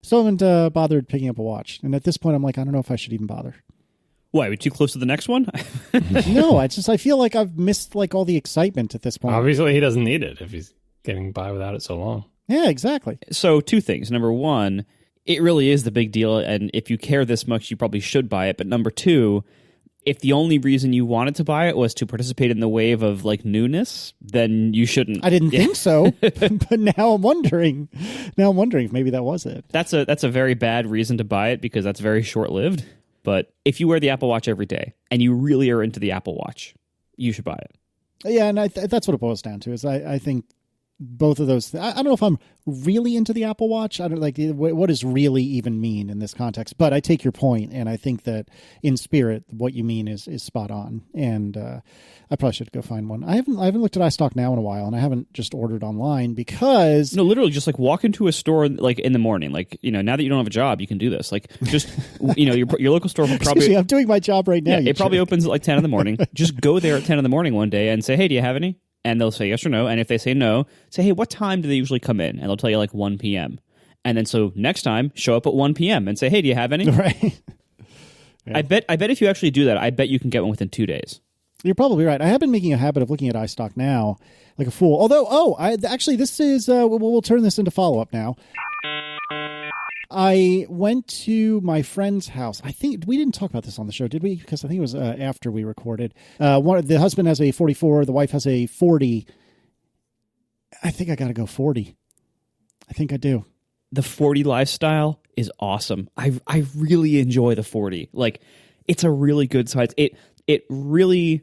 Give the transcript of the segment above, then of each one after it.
Still haven't bothered picking up a watch. And at this point, I'm like, I don't know if I should even bother. Why, are we too close to the next one? No, I feel like I've missed like all the excitement at this point. Obviously, he doesn't need it if he's getting by without it so long. Yeah, exactly. So 2 things. Number 1, it really is the big deal, and if you care this much, you probably should buy it. But number 2, if the only reason you wanted to buy it was to participate in the wave of like newness, then you shouldn't. I didn't think so, but now I'm wondering. If maybe that was it. That's a very bad reason to buy it because that's very short-lived. But if you wear the Apple Watch every day and you really are into the Apple Watch, you should buy it. Yeah, and that's what it boils down to. Is I think both of those. I don't know if I'm really into the Apple Watch. I don't like what does really even mean in this context. But I take your point, and I think that in spirit, what you mean is spot on. And I probably should go find one. I haven't looked at iStock Now in a while, and I haven't just ordered online because literally just like walk into a store like in the morning. Like now that you don't have a job, you can do this. Like just your local store will probably. Excuse me, I'm doing my job right now. Yeah, it probably opens at like 10 in the morning. Just go there at 10 in the morning one day and say, hey, do you have any? And they'll say yes or no. And if they say no, say, hey, what time do they usually come in? And they'll tell you like 1 p.m. And then so next time, show up at 1 p.m. and say, hey, do you have any? Right. Yeah. I bet if you actually do that, I bet you can get one within 2 days. You're probably right. I have been making a habit of looking at iStock Now like a fool. Although, actually, this is, we'll turn this into follow-up now. I went to my friend's house. I think we didn't talk about this on the show, did we? Because I think it was after we recorded. The husband has a 44. The wife has a 40. I think I got to go 40. I think I do. The 40 lifestyle is awesome. I really enjoy the 40. Like, it's a really good size. It really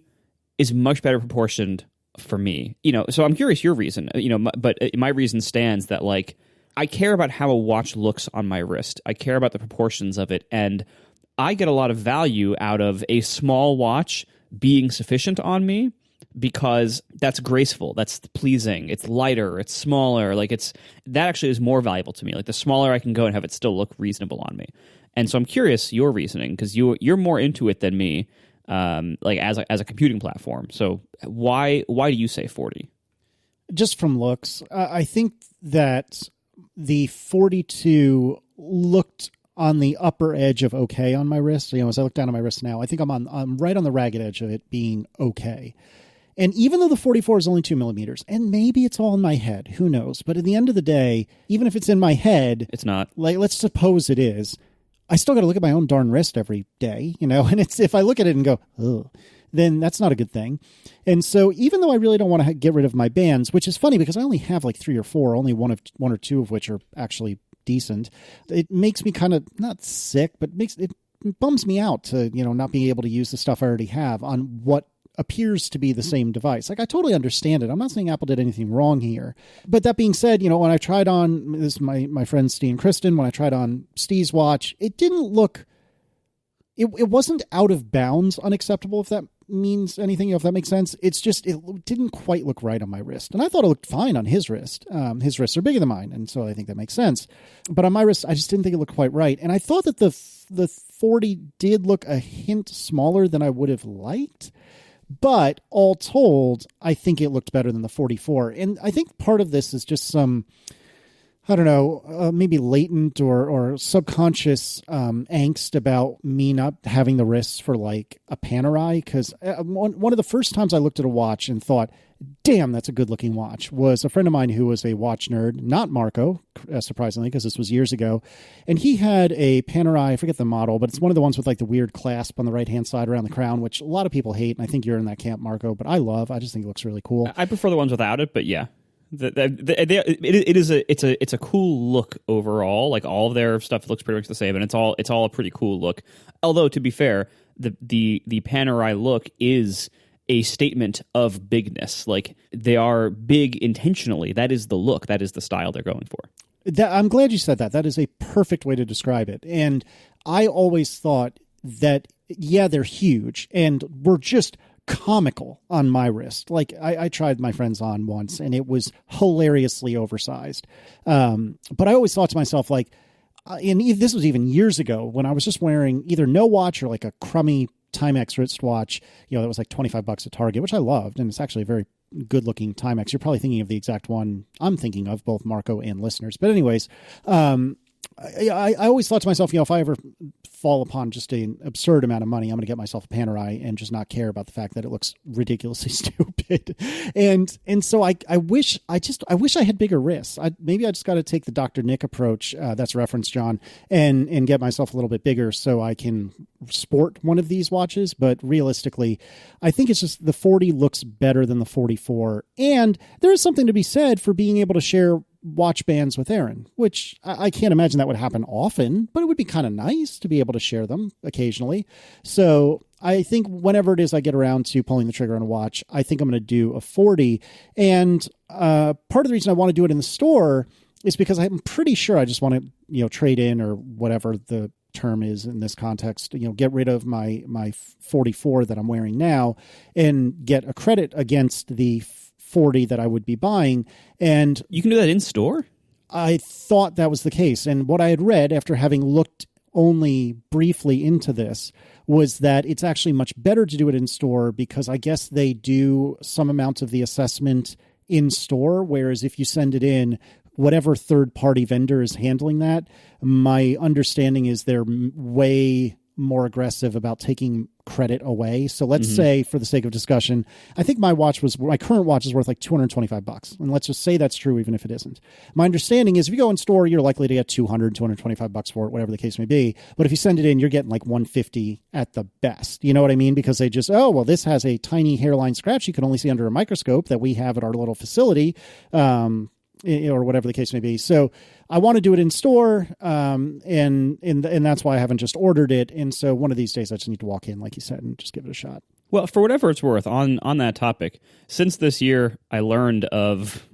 is much better proportioned for me. So I'm curious your reason. But my reason stands that like. I care about how a watch looks on my wrist. I care about the proportions of it, and I get a lot of value out of a small watch being sufficient on me because that's graceful, that's pleasing, it's lighter, it's smaller. Like that actually is more valuable to me. Like the smaller I can go and have it still look reasonable on me. And so I'm curious your reasoning because you're more into it than me, like as a computing platform. So why do you say 40? Just from looks, I think that. The 42 looked on the upper edge of okay on my wrist. As I look down on my wrist now, I think I'm right on the ragged edge of it being okay. And even though the 44 is only 2 millimeters, and maybe it's all in my head, who knows? But at the end of the day, even if it's in my head, it's not. Like, let's suppose it is. I still got to look at my own darn wrist every day, And if I look at it and go, ugh, then that's not a good thing. And so even though I really don't want to get rid of my bands, which is funny because I only have like 3 or 4, only one or two of which are actually decent, it makes me kind of not sick, but it bums me out to, not being able to use the stuff I already have on what appears to be the same device. Like, I totally understand it. I'm not saying Apple did anything wrong here. But that being said, when I tried on this, my friends Steve and Kristen, when I tried on Steve's watch, it didn't look, it wasn't out of bounds unacceptable, if that means anything, if that makes sense. It's just, it didn't quite look right on my wrist. And I thought it looked fine on his wrist. His wrists are bigger than mine, and so I think that makes sense. But on my wrist, I just didn't think it looked quite right. And I thought that the 40 did look a hint smaller than I would have liked. But all told, I think it looked better than the 44. And I think part of this is just some, I don't know, maybe latent or subconscious angst about me not having the wrists for like a Panerai. Because one of the first times I looked at a watch and thought, damn, that's a good looking watch, was a friend of mine who was a watch nerd, not Marco, surprisingly, because this was years ago. And he had a Panerai, I forget the model, but it's one of the ones with like the weird clasp on the right-hand side around the crown, which a lot of people hate. And I think you're in that camp, Marco, but I just think it looks really cool. I prefer the ones without it, but yeah. It's a cool look overall. Like all of their stuff looks pretty much the same, and it's all a pretty cool look. Although to be fair, the Panerai look is a statement of bigness. Like they are big intentionally. That is the look. That is the style they're going for. I'm glad you said that. That is a perfect way to describe it. And I always thought that, yeah, they're huge and we're just comical on my wrist. Like I tried my friend's on once and it was hilariously oversized. But I always thought to myself, like, and this was even years ago when I was just wearing either no watch or like a crummy Timex wristwatch, that was like $25 at Target, which I loved. And it's actually a very good looking Timex. You're probably thinking of the exact one I'm thinking of, both Marco and listeners. But anyways, I always thought to myself, if I ever fall upon just an absurd amount of money, I'm going to get myself a Panerai and just not care about the fact that it looks ridiculously stupid. And so I wish I had bigger risks. Maybe I just got to take the Dr. Nick approach. That's referenced, John, and get myself a little bit bigger so I can sport one of these watches. But realistically, I think it's just the 40 looks better than the 44. And there is something to be said for being able to share watch bands with Aaron, which I can't imagine that would happen often, but it would be kind of nice to be able to share them occasionally. So I think whenever it is I get around to pulling the trigger on a watch, I think I'm going to do a 40. And part of the reason I want to do it in the store is because I'm pretty sure I just want to, trade in or whatever the term is in this context, get rid of my 44 that I'm wearing now and get a credit against the 40 that I would be buying. And you can do that in store? I thought that was the case. And what I had read after having looked only briefly into this was that it's actually much better to do it in store because I guess they do some amount of the assessment in store. Whereas if you send it in, whatever third-party vendor is handling that, my understanding is they're way more aggressive about taking credit away. So let's say, for the sake of discussion, I think my current watch is worth like $225. And let's just say that's true, even if it isn't. My understanding is if you go in store, you're likely to get $225 for it, whatever the case may be. But if you send it in, you're getting like $150 at the best. You know what I mean? Because they just, this has a tiny hairline scratch you can only see under a microscope that we have at our little facility. Or whatever the case may be. So I want to do it in store, and that's why I haven't just ordered it. And so one of these days I just need to walk in, like you said, and just give it a shot. Well, for whatever it's worth, on that topic, since this year I learned of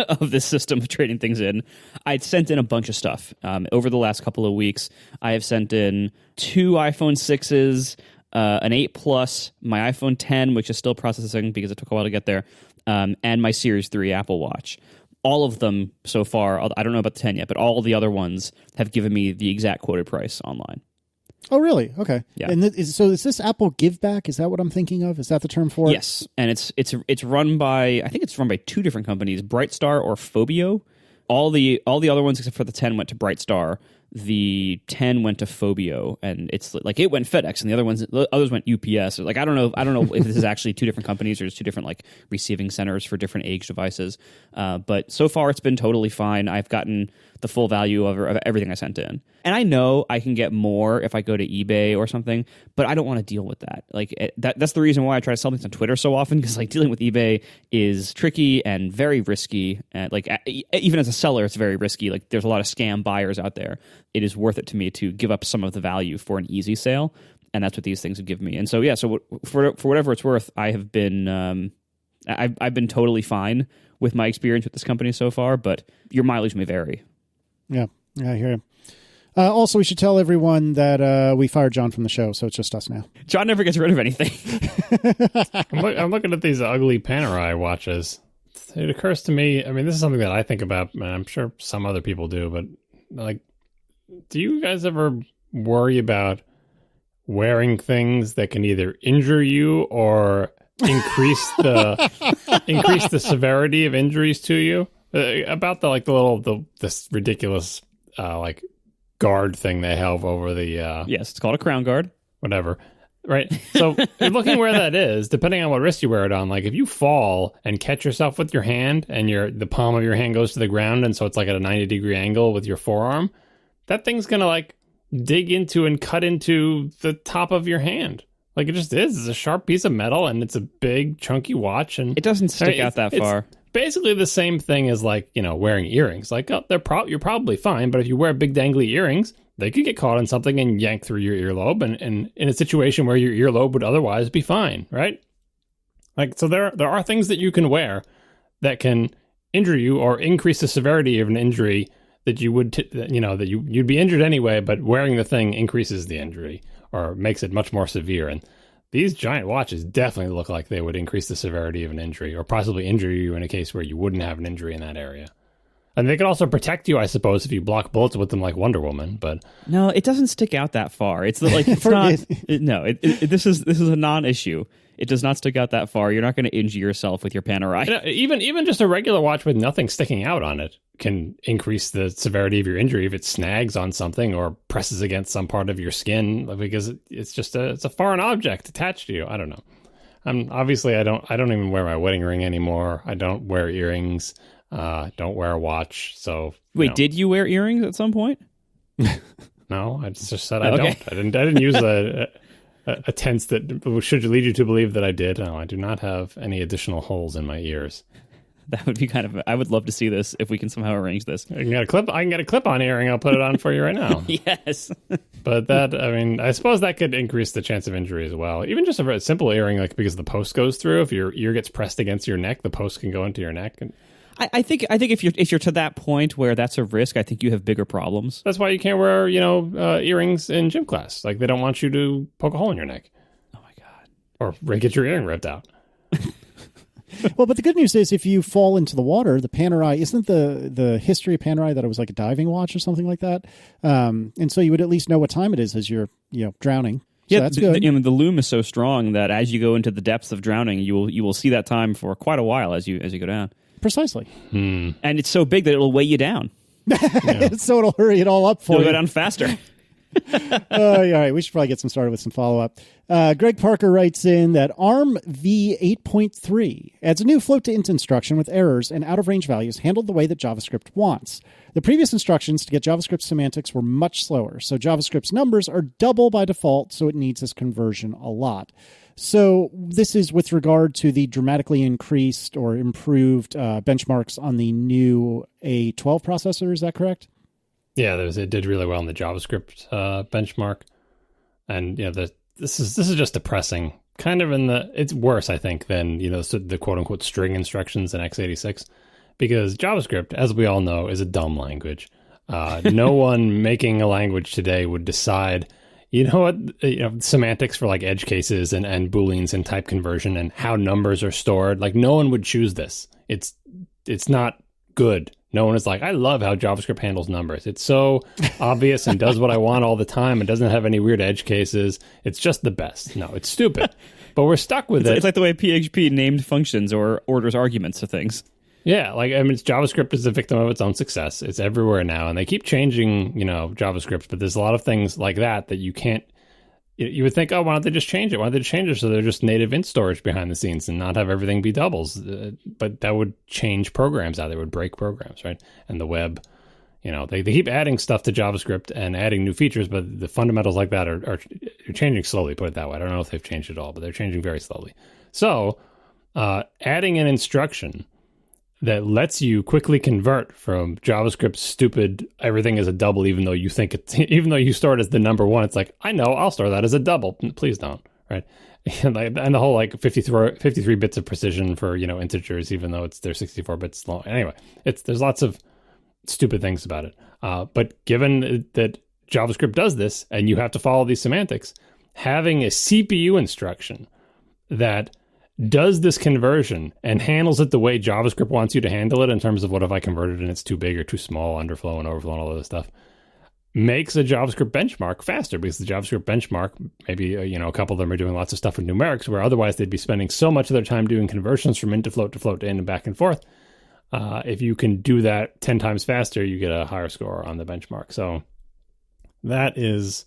of this system of trading things in, I'd sent in a bunch of stuff. Over the last couple of weeks, I have sent in 2 iPhone 6s, an 8 Plus, my iPhone 10, which is still processing because it took a while to get there, and my Series 3 Apple Watch. All of them so far, I don't know about the 10 yet, but all the other ones have given me the exact quoted price online. Oh, really? Okay. Yeah. And is this Apple GiveBack? Is that what I'm thinking of? Is that the term for it? Yes. And it's run by, I think it's run by 2 different companies, Brightstar or Phobio. All the other ones except for the 10 went to Brightstar. The 10 went to Phobio, and it's like it went FedEx, and the others went UPS. Like I don't know if this is actually 2 different companies or just 2 different like receiving centers for different age devices. But so far it's been totally fine. I've gotten the full value of everything I sent in, and I know I can get more if I go to eBay or something, but I don't want to deal with that. Like that's the reason why I try to sell things on Twitter so often, because like dealing with eBay is tricky and very risky. And like even as a seller, it's very risky. Like there's a lot of scam buyers out there. It is worth it to me to give up some of the value for an easy sale, and that's what these things have given me. And so yeah, so for whatever it's worth, I have been I've been totally fine with my experience with this company so far, but your mileage may vary. Yeah, I hear you. Also, we should tell everyone that we fired John from the show, so it's just us now. John never gets rid of anything. I'm looking at these ugly Panerai watches. It occurs to me, I mean, this is something that I think about, and I'm sure some other people do, but like, do you guys ever worry about wearing things that can either injure you or increase the severity of injuries to you? About this ridiculous like guard thing they have over the yes, it's called a crown guard, whatever, right? So you're looking where that is, depending on what wrist you wear it on. Like if you fall and catch yourself with your hand and the palm of your hand goes to the ground, and so it's like at a 90-degree angle with your forearm, that thing's gonna like dig into and cut into the top of your hand. Like it just is. It's a sharp piece of metal, and it's a big chunky watch, and it doesn't stick out that far. Basically the same thing as like, wearing earrings. Like, you're probably fine, but if you wear big dangly earrings, they could get caught on something and yank through your earlobe, and in a situation where your earlobe would otherwise be fine, right? Like, so there are things that you can wear that can injure you or increase the severity of an injury that you would, you'd be injured anyway, but wearing the thing increases the injury or makes it much more severe. And these giant watches definitely look like they would increase the severity of an injury or possibly injure you in a case where you wouldn't have an injury in that area. And they could also protect you, I suppose, if you block bullets with them like Wonder Woman. But no, it doesn't stick out that far. It's like it's not. This is a non-issue. It does not stick out that far. You're not going to injure yourself with your Panerai. Even just a regular watch with nothing sticking out on it can increase the severity of your injury if it snags on something or presses against some part of your skin, because it's just it's a foreign object attached to you. I don't know. Obviously I don't even wear my wedding ring anymore. I don't wear earrings. Don't wear a watch. So wait, did you wear earrings at some point? No, I just said I don't. I didn't use a tense that should lead you to believe that I did. No, I do not have any additional holes in my ears. That would be I would love to see this if we can somehow arrange this. I can get a clip-on earring. I'll put it on for you right now. Yes. But I suppose that could increase the chance of injury as well. Even just a very simple earring, like because the post goes through. If your ear gets pressed against your neck, the post can go into your neck. I think if you're to that point where that's a risk, I think you have bigger problems. That's why you can't wear earrings in gym class. Like they don't want you to poke a hole in your neck. Oh my god! Or get your earring ripped out. Well, but the good news is if you fall into the water, the Panerai, isn't the history of Panerai that it was like a diving watch or something like that? And so you would at least know what time it is as you're drowning. So Yeah, that's good. The loom is so strong that as you go into the depths of drowning, you will see that time for quite a while as you go down. Precisely. And it's so big that it'll weigh you down. So it'll hurry it all up for It'll you. go down faster. All right, we should probably get started with some follow-up. Greg Parker writes in that ARM v8.3 adds a new float-to-int instruction with errors and out-of-range values handled the way that JavaScript wants. The previous instructions to get JavaScript semantics were much slower, so JavaScript's numbers are double by default, so it needs this conversion a lot. So this is with regard to the dramatically increased or improved benchmarks on the new A12 processor, is that correct? Yeah, it did really well in the JavaScript benchmark, and this is just depressing. Kind of it's worse, I think, than the quote unquote string instructions in x86, because JavaScript, as we all know, is a dumb language. No one making a language today would decide, semantics for like edge cases and booleans and type conversion and how numbers are stored. Like no one would choose this. It's not good. No one is like, I love how JavaScript handles numbers. It's so obvious and does what I want all the time. It doesn't have any weird edge cases. It's just the best. No, it's stupid. But we're stuck with it. It's like the way PHP named functions or orders arguments to things. Yeah, JavaScript is the victim of its own success. It's everywhere now, and they keep changing, JavaScript, but there's a lot of things like that you can't. You would think, oh, why don't they just change it? Why don't they just change it so they're just native int storage behind the scenes and not have everything be doubles? But that would change programs out. They would break programs, right? And the web, they keep adding stuff to JavaScript and adding new features, but the fundamentals like that are changing slowly, put it that way. I don't know if they've changed it all, but they're changing very slowly. So adding an instruction that lets you quickly convert from JavaScript's stupid everything is a double, even though you store it as the number one. It's like, I know, I'll store that as a double. Please don't, right? And the whole 53 bits of precision for integers, even though they're 64 bits long. Anyway, there's lots of stupid things about it. But given that JavaScript does this, and you have to follow these semantics, having a CPU instruction that does this conversion and handles it the way JavaScript wants you to handle it in terms of what if I converted and it's too big or too small, underflow and overflow and all of this stuff, makes a JavaScript benchmark faster, because the JavaScript benchmark, maybe a couple of them are doing lots of stuff with numerics where otherwise they'd be spending so much of their time doing conversions from int to float to in and back and forth. If you can do that 10 times faster, you get a higher score on the benchmark. So that's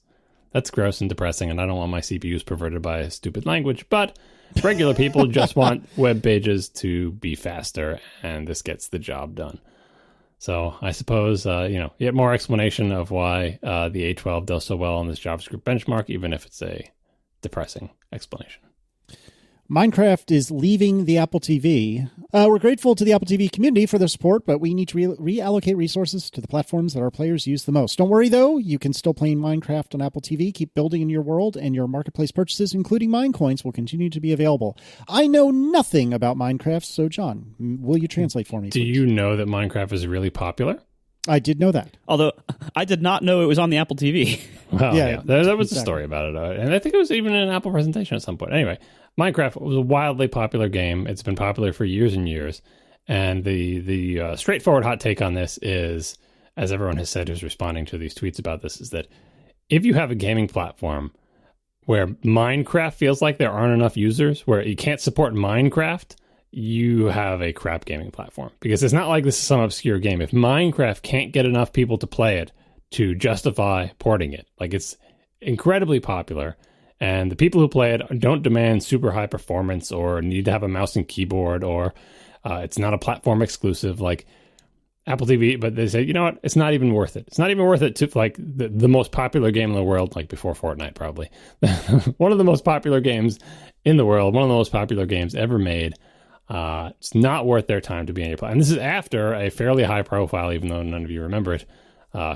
gross and depressing, and I don't want my CPUs perverted by a stupid language, but regular people just want web pages to be faster, and this gets the job done. So I suppose, yet more explanation of why the A12 does so well on this JavaScript benchmark, even if it's a depressing explanation. Minecraft is leaving the Apple TV. We're grateful to the Apple TV community for their support, but we need to reallocate resources to the platforms that our players use the most. Don't worry, though. You can still play Minecraft on Apple TV. Keep building in your world, and your marketplace purchases, including Minecoins, will continue to be available. I know nothing about Minecraft, so John, will you translate for me, Do please? you know that Minecraft is really popular? I did know that. Although I did not know it was on the Apple TV. Well, Yeah, there was exactly. a story about it. And I think it was even in an Apple presentation at some point. Anyway, Minecraft was a wildly popular game. It's been popular for years and years. And the straightforward hot take on this is, as everyone has said who's responding to these tweets about this, is that if you have a gaming platform where Minecraft feels like there aren't enough users, where you can't support Minecraft, you have a crap gaming platform. Because it's not like this is some obscure game. If Minecraft can't get enough people to play it to justify porting it, like it's incredibly popular, and the people who play it don't demand super high performance or need to have a mouse and keyboard, or it's not a platform exclusive like Apple TV, but they say, you know what, it's not even worth it. It's not even worth it to, like, the most popular game in the world, like before Fortnite probably. One of the most popular games in the world, one of the most popular games ever made. It's not worth their time to be on your platform. And this is after a fairly high profile, even though none of you remember it,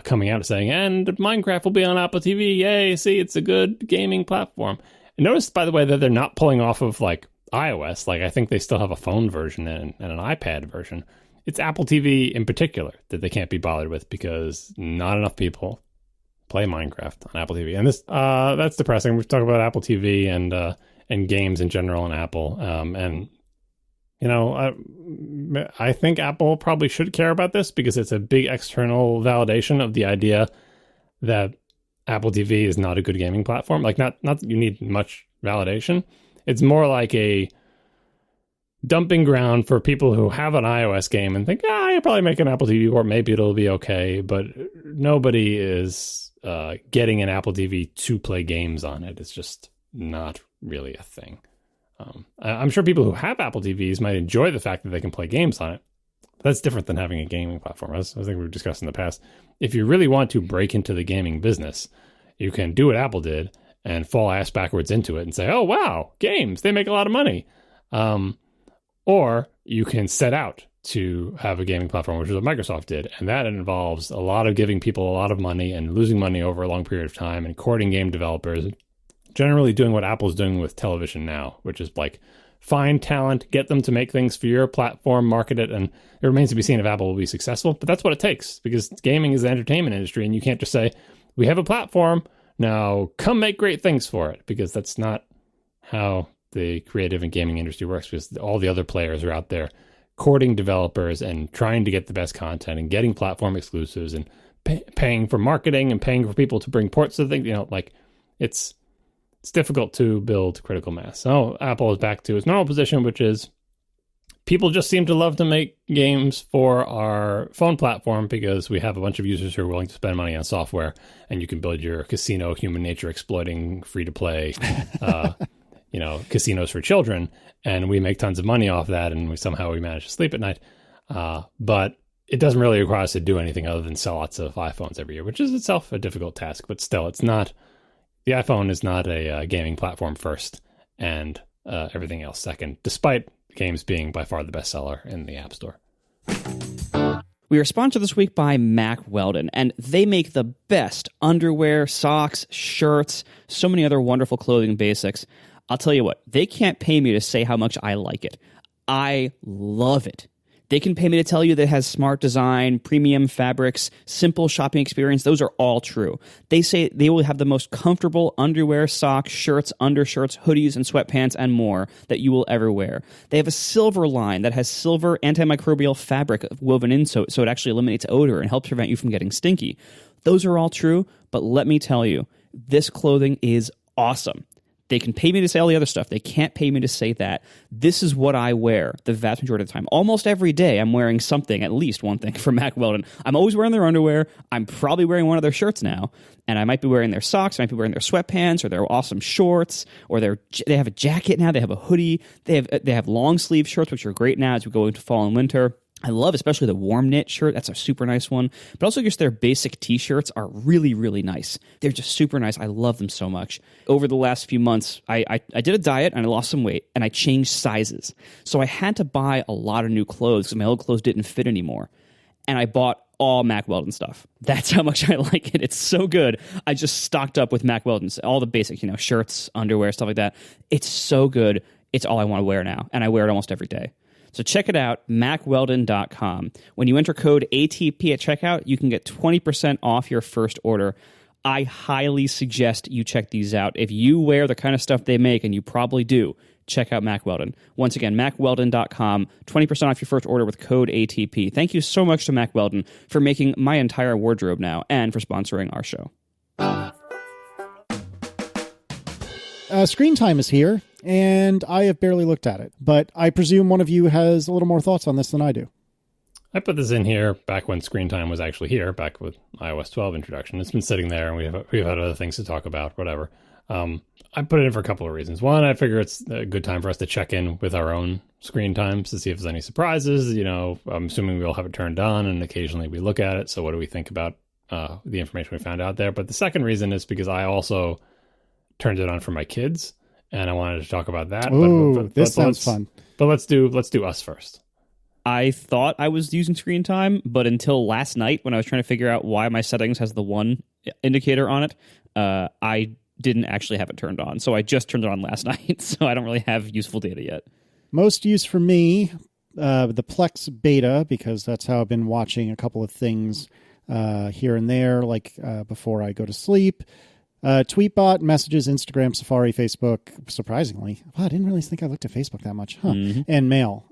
coming out and saying, and Minecraft will be on Apple TV. Yay, see, it's a good gaming platform. And notice, by the way, that they're not pulling off of like iOS. Like, I think they still have a phone version and an iPad version. It's Apple TV in particular that they can't be bothered with because not enough people play Minecraft on Apple TV. And this that's depressing. We've talked about Apple TV and games in general on Apple. And you know, I think Apple probably should care about this because it's a big external validation of the idea that Apple TV is not a good gaming platform. Like, not that you need much validation. It's more like a dumping ground for people who have an iOS game and think, you'll probably make an Apple TV port, maybe it'll be okay. But nobody is getting an Apple TV to play games on it. It's just not really a thing. I'm sure people who have Apple TVs might enjoy the fact that they can play games on it. That's different than having a gaming platform, as I think we've discussed in the past. If you really want to break into the gaming business, you can do what Apple did and fall ass backwards into it and say, oh, wow, games, they make a lot of money. Or you can set out to have a gaming platform, which is what Microsoft did. And that involves a lot of giving people a lot of money and losing money over a long period of time and courting game developers, generally doing what Apple's doing with television now, which is like find talent, get them to make things for your platform, market it, and it remains to be seen if Apple will be successful. But that's what it takes, because gaming is the entertainment industry, and you can't just say, we have a platform, now come make great things for it, because that's not how the creative and gaming industry works, because all the other players are out there courting developers and trying to get the best content and getting platform exclusives and paying for marketing and paying for people to bring ports to things. You know, like it's difficult to build critical mass. So Apple is back to its normal position, which is people just seem to love to make games for our phone platform because we have a bunch of users who are willing to spend money on software, and you can build your casino, human nature exploiting, free to play, casinos for children, and we make tons of money off that, and we manage to sleep at night. But it doesn't really require us to do anything other than sell lots of iPhones every year, which is itself a difficult task. But still, it's not. The iPhone is not a gaming platform first, and everything else second, despite games being by far the best seller in the App Store. We are sponsored this week by Mack Weldon, and they make the best underwear, socks, shirts, so many other wonderful clothing basics. I'll tell you what, they can't pay me to say how much I like it. I love it. They can pay me to tell you that it has smart design, premium fabrics, simple shopping experience. Those are all true. They say they will have the most comfortable underwear, socks, shirts, undershirts, hoodies, and sweatpants, and more that you will ever wear. They have a silver line that has silver antimicrobial fabric woven in so it actually eliminates odor and helps prevent you from getting stinky. Those are all true, but let me tell you, this clothing is awesome. They can pay me to say all the other stuff. They can't pay me to say that. This is what I wear the vast majority of the time. Almost every day I'm wearing something, at least one thing from Mack Weldon. I'm always wearing their underwear. I'm probably wearing one of their shirts now. And I might be wearing their socks. I might be wearing their sweatpants or their awesome shorts. Or they have a jacket now. They have a hoodie. They have long sleeve shirts, which are great now as we go into fall and winter. I love especially the warm knit shirt. That's a super nice one. But also just their basic t-shirts are really, really nice. They're just super nice. I love them so much. Over the last few months, I did a diet and I lost some weight and I changed sizes. So I had to buy a lot of new clothes because my old clothes didn't fit anymore. And I bought all Mack Weldon stuff. That's how much I like it. It's so good. I just stocked up with Mack Weldon, all the basic, shirts, underwear, stuff like that. It's so good. It's all I want to wear now. And I wear it almost every day. So check it out, MackWeldon.com. When you enter code ATP at checkout, you can get 20% off your first order. I highly suggest you check these out. If you wear the kind of stuff they make, and you probably do, check out Mack Weldon. Once again, mackweldon.com, 20% off your first order with code ATP. Thank you so much to Mack Weldon for making my entire wardrobe now and for sponsoring our show. Screen time is here, and I have barely looked at it, but I presume one of you has a little more thoughts on this than I do. I put this in here back when screen time was actually here, back with iOS 12 introduction. It's been sitting there, and we've had other things to talk about, whatever. I put it in for a couple of reasons. One, I figure it's a good time for us to check in with our own screen times to see if there's any surprises. You know, I'm assuming we'll have it turned on, and occasionally we look at it. So what do we think about the information we found out there? But the second reason is because I also turned it on for my kids, and I wanted to talk about that. Ooh, this sounds fun. But let's do us first. I thought I was using screen time, but until last night when I was trying to figure out why my settings has the 1 indicator on it, I didn't actually have it turned on. So I just turned it on last night, so I don't really have useful data yet. Most use for me, the Plex beta, because that's how I've been watching a couple of things here and there, like before I go to sleep. Tweetbot, Messages, Instagram, Safari, Facebook. Surprisingly, wow, I didn't really think I looked at Facebook that much, huh? Mm-hmm. And Mail.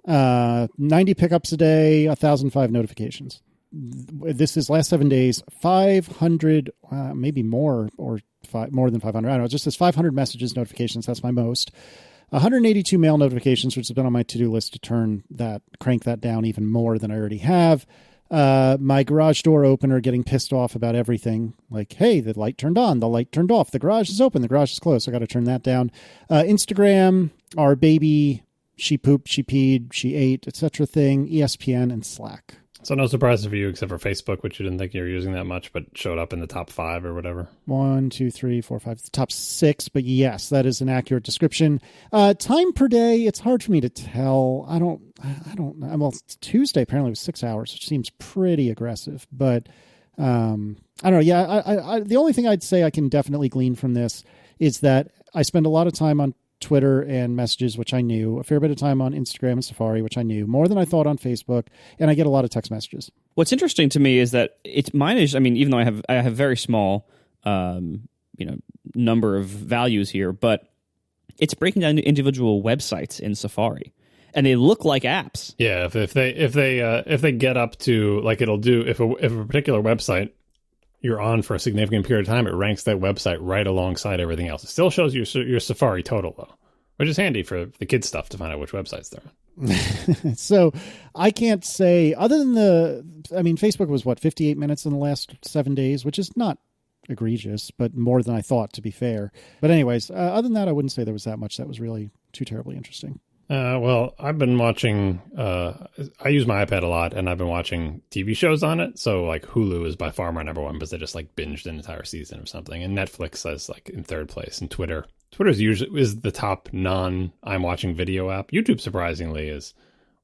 90 pickups a day, 1,005 notifications. This is last 7 days, 500, maybe more, or more than 500. I don't know. It just says 500 messages notifications. That's my most. 182 mail notifications, which has been on my to-do list to crank that down even more than I already have. My garage door opener getting pissed off about everything. Like, hey, the light turned on, the light turned off, the garage is open, the garage is closed. I got to turn that down. Instagram, our baby, she pooped, she peed, she ate, etc. thing, ESPN, and Slack. So no surprises for you except for Facebook, which you didn't think you were using that much, but showed up in the top 5 or whatever. 1, 2, 3, 4, 5, the top 6. But yes, that is an accurate description. Time per day, it's hard for me to tell. I don't know. Well, Tuesday apparently was 6 hours, which seems pretty aggressive. But I don't know. Yeah, I the only thing I'd say I can definitely glean from this is that I spend a lot of time on Twitter and Messages, which I knew, a fair bit of time on Instagram and Safari, which I knew, more than I thought on Facebook, and I get a lot of text messages. What's interesting to me is that mine is, I mean, even though I have very small, number of values here, but it's breaking down individual websites in Safari, and they look like apps. Yeah, if they get up to, like, it'll do if a particular website you're on for a significant period of time, it ranks that website right alongside everything else. It still shows your Safari total, though, which is handy for the kids' stuff to find out which websites they're on. So I can't say, other than Facebook was, 58 minutes in the last 7 days, which is not egregious, but more than I thought, to be fair. But anyways, other than that, I wouldn't say there was that much that was really too terribly interesting. Well, I've been watching, I use my iPad a lot, and I've been watching TV shows on it. So, like, Hulu is by far my number one because they just, like, binged an entire season or something. And Netflix is, like, in third place. And Twitter is the top I'm watching video app. YouTube, surprisingly, is,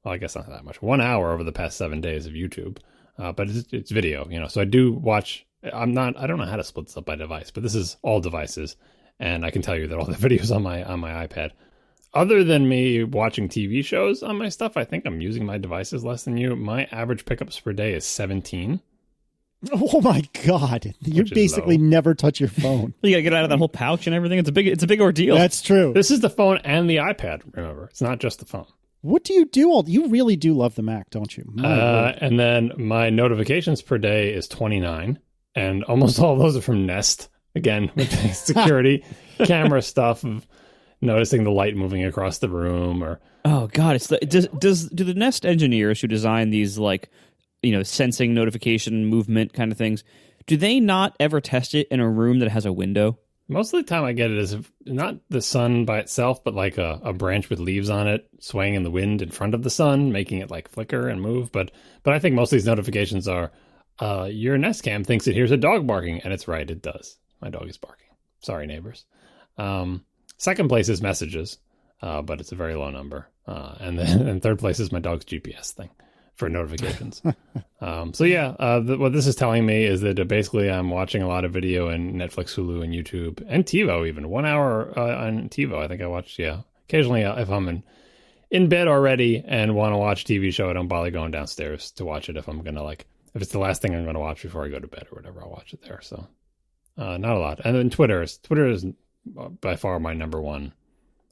well, I guess not that much. 1 hour over the past 7 days of YouTube. But it's video, So I do watch, I don't know how to split this up by device, but this is all devices. And I can tell you that all the videos on my iPad. Other than me watching TV shows on my stuff, I think I'm using my devices less than you. My average pickups per day is 17. Oh my God. You basically never touch your phone. You gotta get out of that whole pouch and everything. It's a big ordeal. That's true. This is the phone and the iPad, remember. It's not just the phone. What do you do? You really do love the Mac, don't you? And then my notifications per day is 29. And almost all of those are from Nest. Again, with the security camera stuff of noticing the light moving across the room, or oh God, do the Nest engineers who design these, like, sensing notification movement kind of things, do they not ever test it in a room that has a window? Most of the time I get it as not the sun by itself, but like a branch with leaves on it swaying in the wind in front of the sun, making it like flicker and move. But I think most of these notifications are your Nest Cam thinks it hears a dog barking, and it's right, it does. My dog is barking. Sorry, neighbors. Second place is Messages, but it's a very low number. And third place is my dog's GPS thing for notifications. What this is telling me is that basically I'm watching a lot of video in Netflix, Hulu, and YouTube, and TiVo even. 1 hour on TiVo, I think I watched, Occasionally, if I'm in bed already and want to watch a TV show, I don't bother going downstairs to watch it if I'm going to, if it's the last thing I'm going to watch before I go to bed or whatever, I'll watch it there. So not a lot. And then Twitter is by far my number one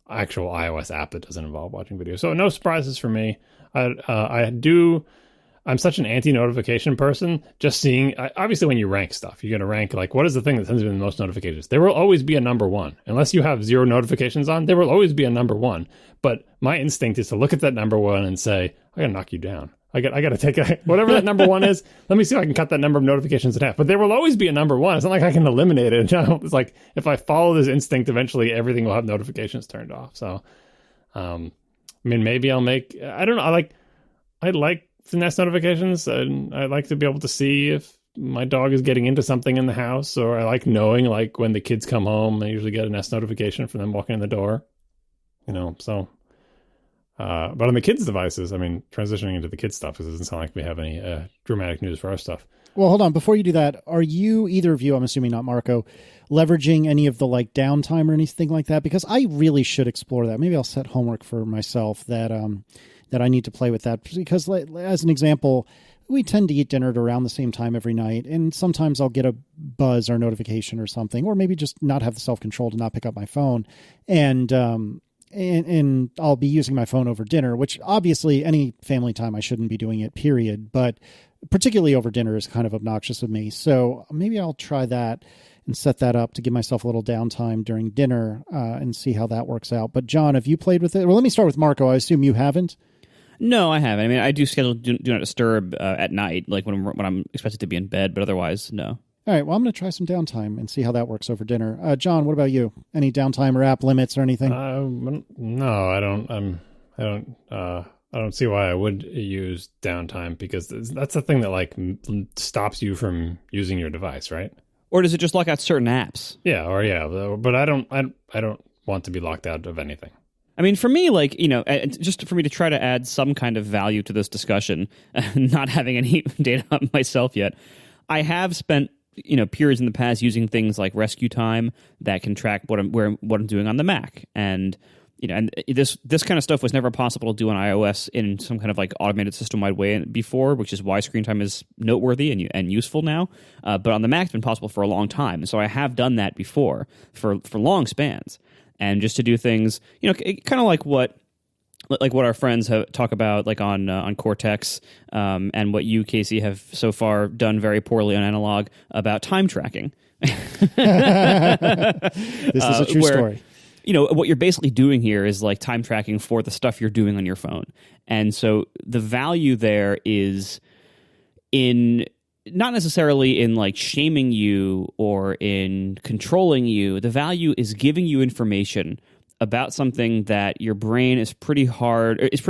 actual iOS app that doesn't involve watching videos. So no surprises for me. I'm such an anti-notification person. Just seeing, obviously when you rank stuff, you're going to rank like, what is the thing that sends me the most notifications? There will always be a number one. Unless you have 0 notifications on, there will always be a number one. But my instinct is to look at that number one and say, I got to knock you down. I got to take whatever that number one is. Let me see if I can cut that number of notifications in half. But there will always be a number one. It's not like I can eliminate it. It's like if I follow this instinct, eventually everything will have notifications turned off. So, I mean, maybe I'll make. I don't know. I like the Nest notifications, and I like to be able to see if my dog is getting into something in the house, or I like knowing like when the kids come home. I usually get a Nest notification from them walking in the door. So. But on the kids' devices, I mean, transitioning into the kids' stuff, because it doesn't sound like we have any dramatic news for our stuff. Well, hold on. Before you do that, are you, either of you, I'm assuming not Marco, leveraging any of the like downtime or anything like that? Because I really should explore that. Maybe I'll set homework for myself that I need to play with that. Because as an example, we tend to eat dinner at around the same time every night. And sometimes I'll get a buzz or notification or something, or maybe just not have the self-control to not pick up my phone. And I'll be using my phone over dinner, which obviously any family time I shouldn't be doing it, period. But particularly over dinner is kind of obnoxious of me. So maybe I'll try that and set that up to give myself a little downtime during dinner and see how that works out. But John, have you played with it? Well, let me start with Marco. I assume you haven't. No, I haven't. I mean, I do schedule do not disturb at night, like when I'm expected to be in bed, but otherwise, no. All right. Well, I'm going to try some downtime and see how that works over dinner. John, what about you? Any downtime or app limits or anything? No, I don't. I don't see why I would use downtime, because that's the thing that like stops you from using your device, right? Or does it just lock out certain apps? Yeah. But I don't want to be locked out of anything. I mean, for me, like, just for me to try to add some kind of value to this discussion, not having any data on myself yet, I have spent periods in the past using things like Rescue Time that can track what I'm doing on the Mac, and this kind of stuff was never possible to do on iOS in some kind of like automated system-wide way before, which is why Screen Time is noteworthy and useful now. But on the Mac, it's been possible for a long time, so I have done that before for long spans, and just to do things, kind of like what our friends talk about, like on Cortex, and what you, Casey, have so far done very poorly on Analog about time tracking. This is a true story. What you're basically doing here is like time tracking for the stuff you're doing on your phone. And so the value there is in not necessarily in like shaming you or in controlling you. The value is giving you information about something that your brain is pretty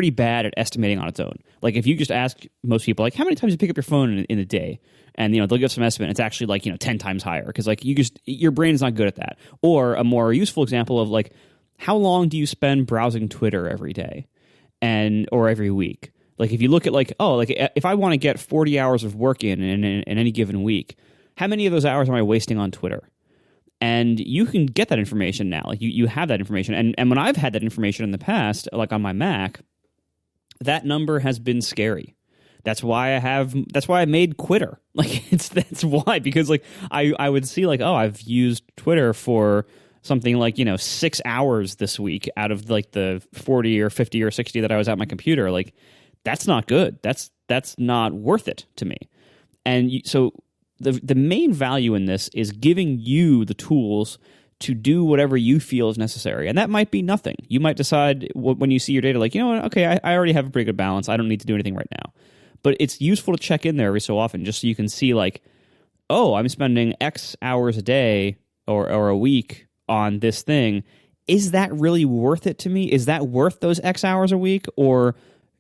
bad at estimating on its own. Like if you just ask most people, like, how many times you pick up your phone in a day? And, they'll give some estimate. It's actually like, 10 times higher, because like your brain is not good at that. Or a more useful example of like, how long do you spend browsing Twitter every day or every week? Like if you look at like, if I want to get 40 hours of work in any given week, how many of those hours am I wasting on Twitter? And you can get that information now. Like you have that information. And when I've had that information in the past, like on my Mac, that number has been scary. That's why I made Quitter. Like that's why, because like I would see like, I've used Twitter for something like, 6 hours this week out of like the 40 or 50 or 60 that I was at my computer. Like that's not good. That's not worth it to me. And so the main value in this is giving you the tools to do whatever you feel is necessary. And that might be nothing. You might decide when you see your data, like, you know what, okay, I already have a pretty good balance. I don't need to do anything right now. But it's useful to check in there every so often just so you can see like, I'm spending X hours a day or a week on this thing. Is that really worth it to me? Is that worth those X hours a week? Or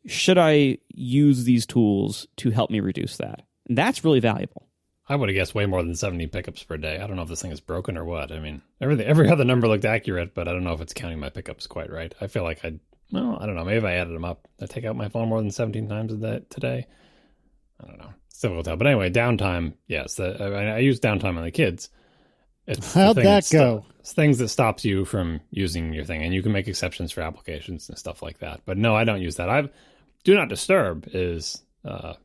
should I use these tools to help me reduce that? And that's really valuable. I would have guessed way more than 70 pickups per day. I don't know if this thing is broken or what. I mean, every other number looked accurate, but I don't know if it's counting my pickups quite right. I feel like I don't know. Maybe if I added them up, I take out my phone more than 17 times today. I don't know. It's difficult to tell. But anyway, downtime, yes. I use downtime on the kids. How'd that go? It's things that stops you from using your thing, and you can make exceptions for applications and stuff like that. But no, I don't use that. Do not disturb is, the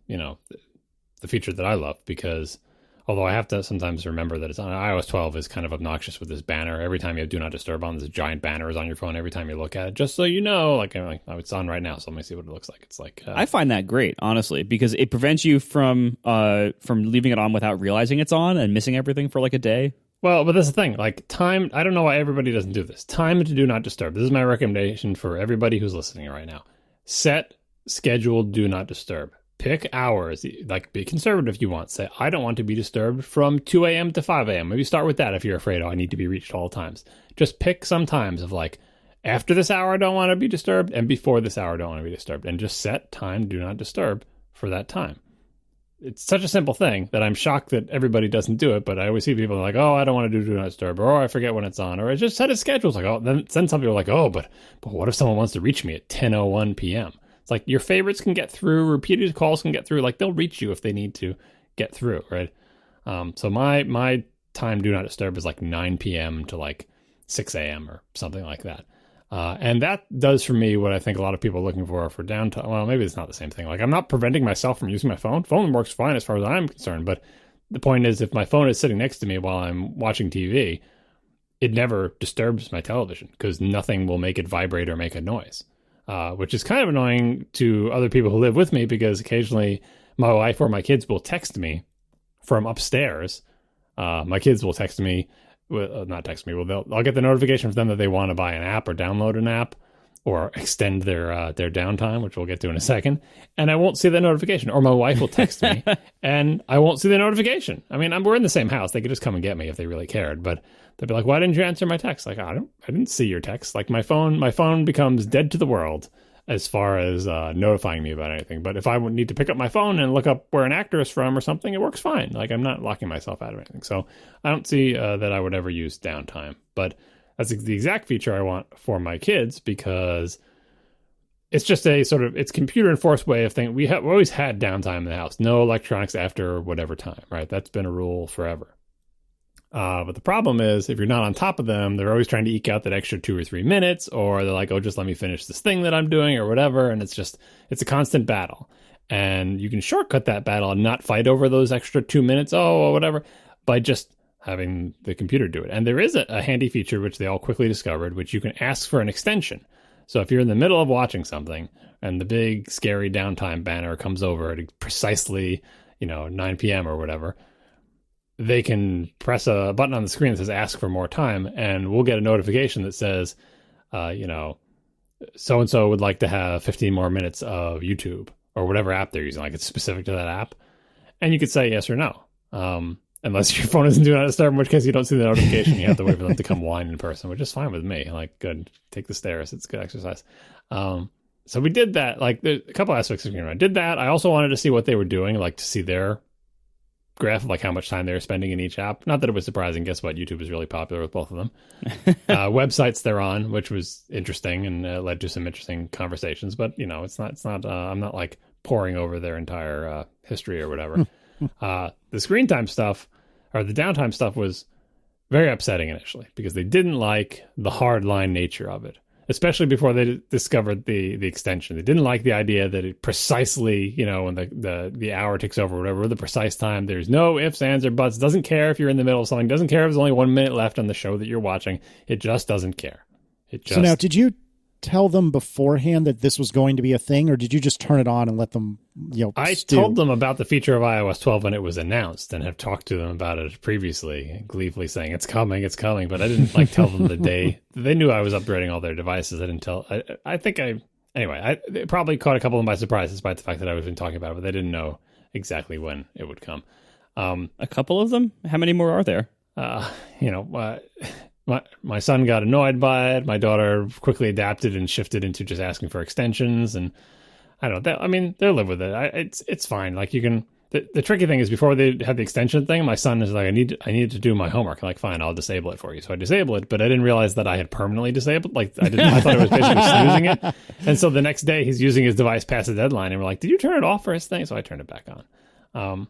feature that I love, because Although I have to sometimes remember that it's on iOS 12 is kind of obnoxious with this banner. Every time you have Do Not Disturb on, this giant banner is on your phone every time you look at it, just so you know. Like, it's on right now, so let me see what it looks like. It's like I find that great, honestly, because it prevents you from leaving it on without realizing it's on and missing everything for like a day. Well, but that's the thing. Like, time, I don't know why everybody doesn't do this. Time to Do Not Disturb. This is my recommendation for everybody who's listening right now. Set scheduled Do Not Disturb. Pick hours, like be conservative if you want. Say, I don't want to be disturbed from 2 a.m. to 5 a.m. Maybe start with that if you're afraid, I need to be reached all times. Just pick some times of like, after this hour I don't want to be disturbed, and before this hour I don't want to be disturbed. And just set time Do Not Disturb for that time. It's such a simple thing that I'm shocked that everybody doesn't do it, but I always see people like, oh, I don't want to do Not Disturb, or I forget when it's on, or I just set a schedule. It's like, oh, then some people are like, oh, but what if someone wants to reach me at 10:01 p.m.? It's like your favorites can get through, repeated calls can get through. Like they'll reach you if they need to get through, right? So my time Do Not Disturb is like 9 p.m. to like 6 a.m. or something like that. And that does for me what I think a lot of people are looking for downtime. Well, maybe it's not the same thing. Like I'm not preventing myself from using my phone. Phone works fine as far as I'm concerned. But the point is, if my phone is sitting next to me while I'm watching TV, it never disturbs my television because nothing will make it vibrate or make a noise. Which is kind of annoying to other people who live with me because occasionally my wife or my kids will text me from upstairs. My kids will text me, not text me. Well, I'll get the notification from them that they want to buy an app or download an app or extend their downtime, which we'll get to in a second. And I won't see the notification. Or my wife will text me and I won't see the notification. I mean, we're in the same house. They could just come and get me if they really cared. But they'd be like, why didn't you answer my text? Like, I didn't see your text. Like my phone becomes dead to the world as far as notifying me about anything. But if I would need to pick up my phone and look up where an actor is from or something, it works fine. Like I'm not locking myself out of anything. So I don't see that I would ever use downtime. But that's the exact feature I want for my kids because it's just a sort of, it's computer enforced way of thinking. We've always had downtime in the house. No electronics after whatever time, right? That's been a rule forever. But the problem is if you're not on top of them, they're always trying to eke out that extra 2 or 3 minutes, or they're like, oh, just let me finish this thing that I'm doing or whatever. And it's a constant battle. And you can shortcut that battle and not fight over those extra 2 minutes, or whatever, by just having the computer do it. And there is a handy feature, which they all quickly discovered, which you can ask for an extension. So if you're in the middle of watching something and the big scary downtime banner comes over at precisely, 9 p.m. or whatever, they can press a button on the screen that says ask for more time, and we'll get a notification that says, so-and-so would like to have 15 more minutes of YouTube or whatever app they're using. Like it's specific to that app. And you could say yes or no. Unless your phone isn't Do Not Disturb, in which case you don't see the notification. You have to wait for them to come whine in person, which is fine with me. Like, good, take the stairs. It's good exercise. So we did that. Like, there's a couple aspects of the game. I did that. I also wanted to see what they were doing, like to see their graph of like how much time they were spending in each app. Not that it was surprising. Guess what? YouTube is really popular with both of them. Websites they're on, which was interesting and led to some interesting conversations. But it's not. I'm not like poring over their entire history or whatever. The screen time stuff or the downtime stuff was very upsetting initially because they didn't like the hard line nature of it, especially before they discovered the extension. They didn't like the idea that it precisely, when the hour ticks over, whatever, the precise time, there's no ifs, ands, or buts. Doesn't care if you're in the middle of something. Doesn't care if there's only 1 minute left on the show that you're watching. It just doesn't care. So now, did you tell them beforehand that this was going to be a thing, or did you just turn it on and let them, I told them about the feature of iOS 12 when it was announced and have talked to them about it previously, gleefully saying it's coming, but I didn't tell them the day. They knew I was upgrading all their devices. I didn't tell. It probably caught a couple of them by surprise despite the fact that I was been talking about it, but they didn't know exactly when it would come. A couple of them? How many more are there? My son got annoyed by it. My daughter quickly adapted and shifted into just asking for extensions. And I don't know. They'll live with it. It's fine. Like you can. The tricky thing is before they had the extension thing, my son is like, I need to do my homework. I'm like, fine, I'll disable it for you. So I disable it, but I didn't realize that I had permanently disabled. Like I thought it was basically snoozing it. And so the next day he's using his device past the deadline, and we're like, did you turn it off for his thing? So I turned it back on.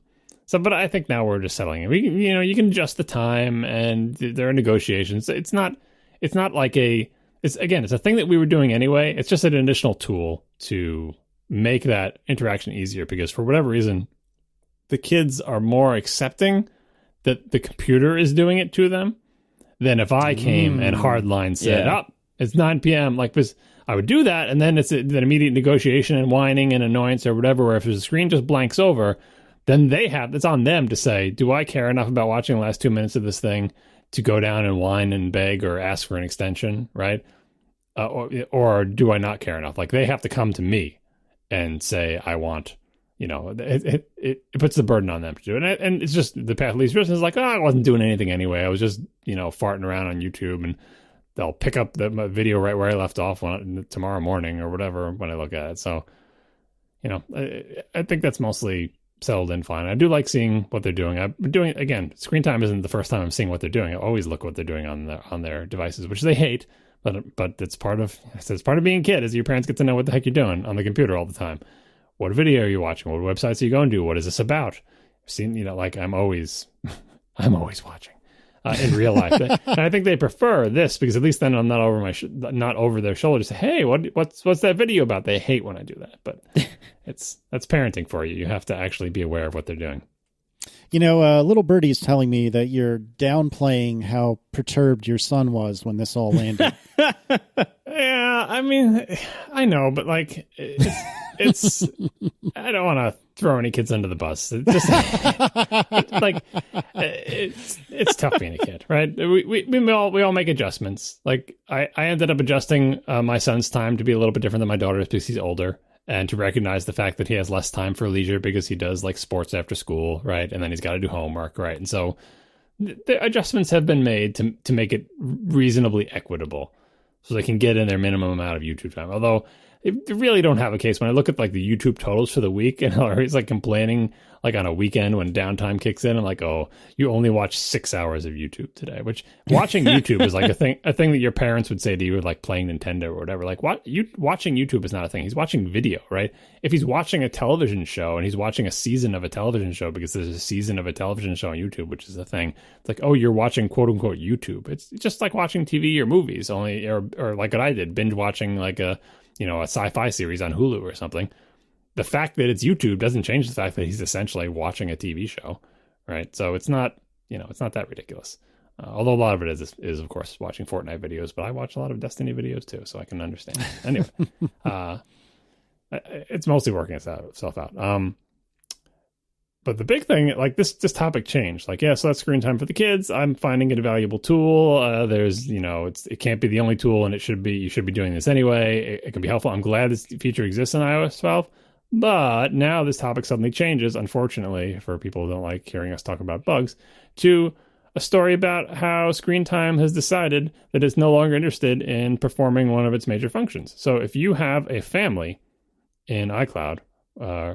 But I think now we're just settling it. We can, you can adjust the time, and there are negotiations. It's not like it's a thing that we were doing anyway. It's just an additional tool to make that interaction easier because for whatever reason, the kids are more accepting that the computer is doing it to them than if I came and hardline said, "Up, it's 9 p.m." Like, because I would do that, and then it's an immediate negotiation and whining and annoyance or whatever. Where if the screen just blanks over, then it's on them to say, "Do I care enough about watching the last 2 minutes of this thing to go down and whine and beg or ask for an extension?" Right? Or do I not care enough? Like, they have to come to me and say, "I want." It puts the burden on them to do it. And it's just the path of least resistance is like, I wasn't doing anything anyway. I was just, farting around on YouTube, and they'll pick up the video right where I left off tomorrow morning or whatever when I look at it. So, I think that's mostly settled in fine. I do like seeing what they're doing. I'm doing, again, screen time isn't the first time I'm seeing what they're doing. I always look what they're doing on their devices, which they hate, but it's part of being a kid, is your parents get to know what the heck you're doing on the computer all the time. What video are you watching? What websites are you going to? What is this about? I've seen, like, I'm always watching in real life. And I think they prefer this because at least then I'm not over their shoulder to say, "Hey, what's that video about?" They hate when I do that, but that's parenting for you. You have to actually be aware of what they're doing. Little birdie is telling me that you're downplaying how perturbed your son was when this all landed. Yeah, I mean, I know, but like, it's I don't want to throw any kids under the bus. It's just it's tough being a kid, right? We all make adjustments. Like, I ended up adjusting my son's time to be a little bit different than my daughter's because he's older, and to recognize the fact that he has less time for leisure because he does like sports after school, right? And then he's got to do homework, right? And so the adjustments have been made to make it reasonably equitable, so they can get in their minimum amount of YouTube time. Although they really don't have a case. When I look at like the YouTube totals for the week, and he's like complaining like on a weekend when downtime kicks in, and like, "Oh, you only watch 6 hours of YouTube today," which watching YouTube is like a thing that your parents would say to you, like playing Nintendo or whatever. Like, watching YouTube is not a thing. He's watching video, right? If he's watching a television show and he's watching a season of a television show because there's a season of a television show on YouTube, which is a thing. It's like, "Oh, you're watching quote unquote YouTube." It's just like watching TV or movies, only or like what I did, binge watching like a sci-fi series on Hulu or something. The fact that it's YouTube doesn't change the fact that he's essentially watching a TV show, right? So it's not that ridiculous. Although a lot of it is of course watching Fortnite videos, but I watch a lot of Destiny videos too, so I can understand. Anyway, it's mostly working itself out. But the big thing, like this topic changed. Like, yeah, so that's screen time for the kids. I'm finding it a valuable tool. There's, it can't be the only tool, and you should be doing this anyway. It can be helpful. I'm glad this feature exists in iOS 12. But now this topic suddenly changes, unfortunately, for people who don't like hearing us talk about bugs, to a story about how screen time has decided that it's no longer interested in performing one of its major functions. So if you have a family in iCloud,